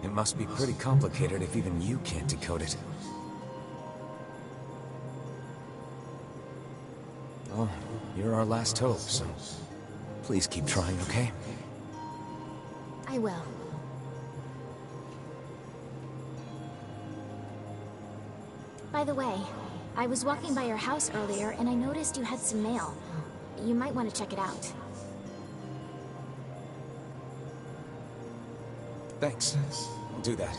It must be pretty complicated if even you can't decode it. Well, you're our last hope, so please keep trying, okay? I will. By the way, I was walking by your house earlier and I noticed you had some mail. You might want to check it out. Thanks. I'll do that.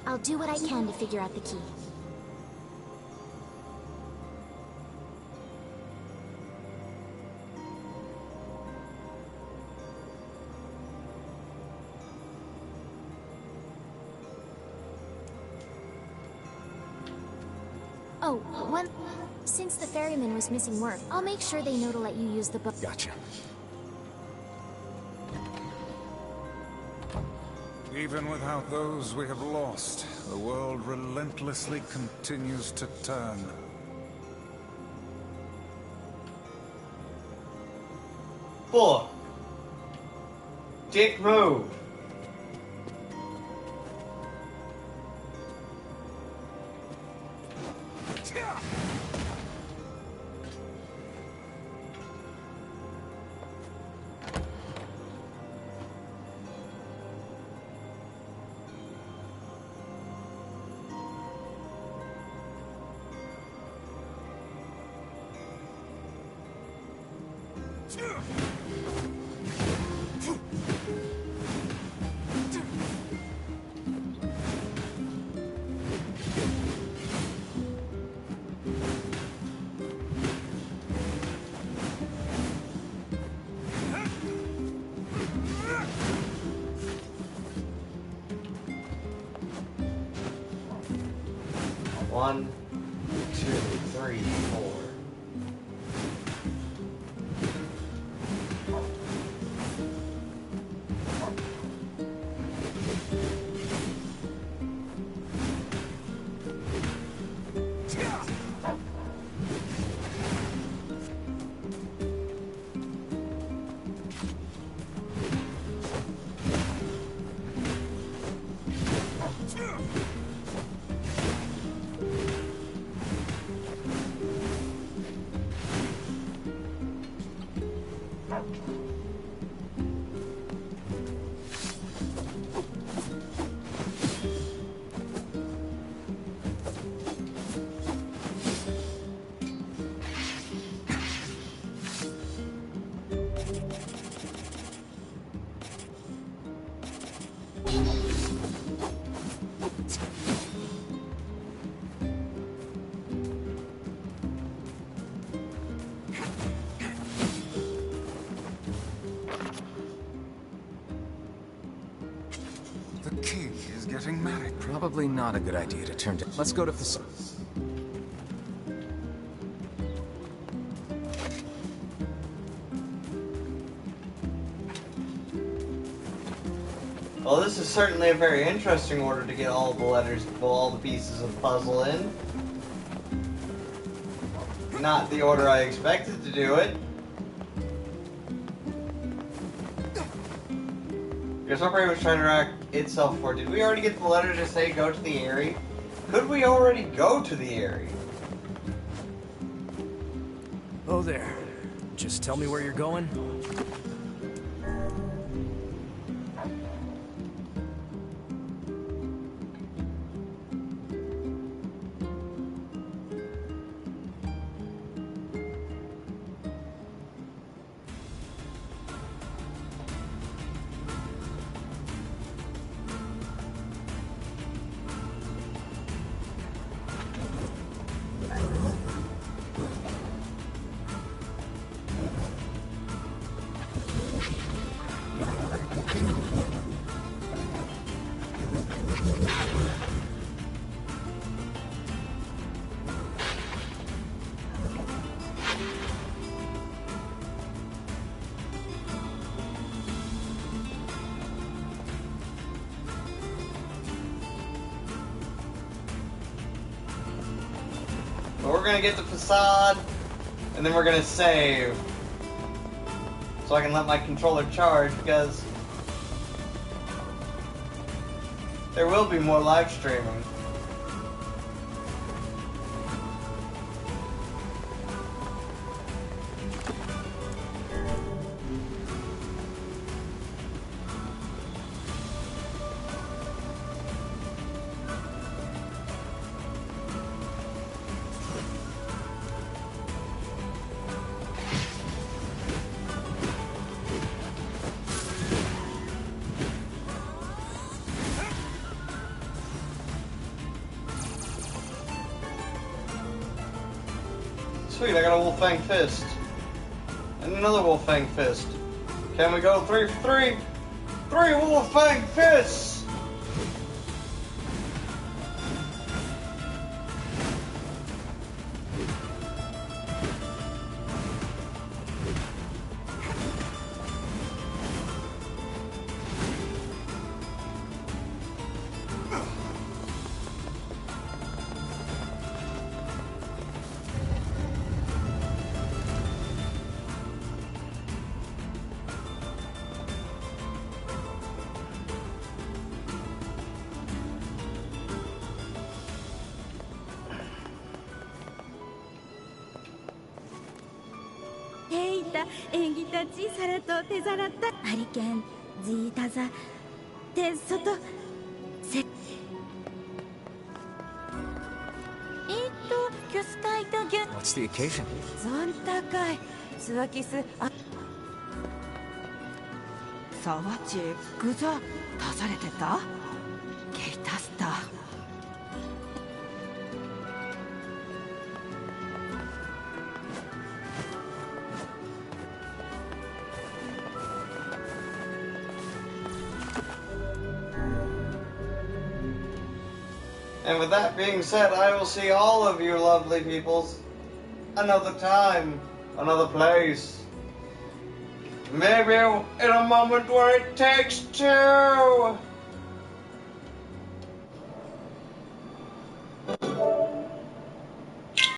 I'll do what I can to figure out the key. Oh, since the ferryman was missing work, I'll make sure they know to let you use the boat. Gotcha. Even without those we have lost, the world relentlessly continues to turn. Boy. Dick move. One, two, three, four. The key is getting married. Probably not a good idea to turn to... Let's go to facade. Well, this is certainly a very interesting order to get all the letters, all the pieces of the puzzle in. Not the order I expected to do it. Guess what pretty much trying to rack itself for. Did we already get the letter to say go to the Eyrie? Could we already go to the Eyrie? Oh there. Just tell me where you're going. So we're gonna get the facade, and then we're gonna save. So I can let my controller charge, because there will be more live streaming. Sweet, I got a Wolfang Fist. And another Wolfang Fist. Can we go 3 for 3? 3 Wolfang Fists! 테이타, 애기타치, 사라토, 테사라타, 하리켄, 지타사, 테소토, 세. What's the occasion? ゾンタカイ、スワキス、あ。サワチ、グザ、足されてた？ケイタスタ。And with that being said, I will see all of you lovely peoples another time, another place. Maybe in a moment where it takes two.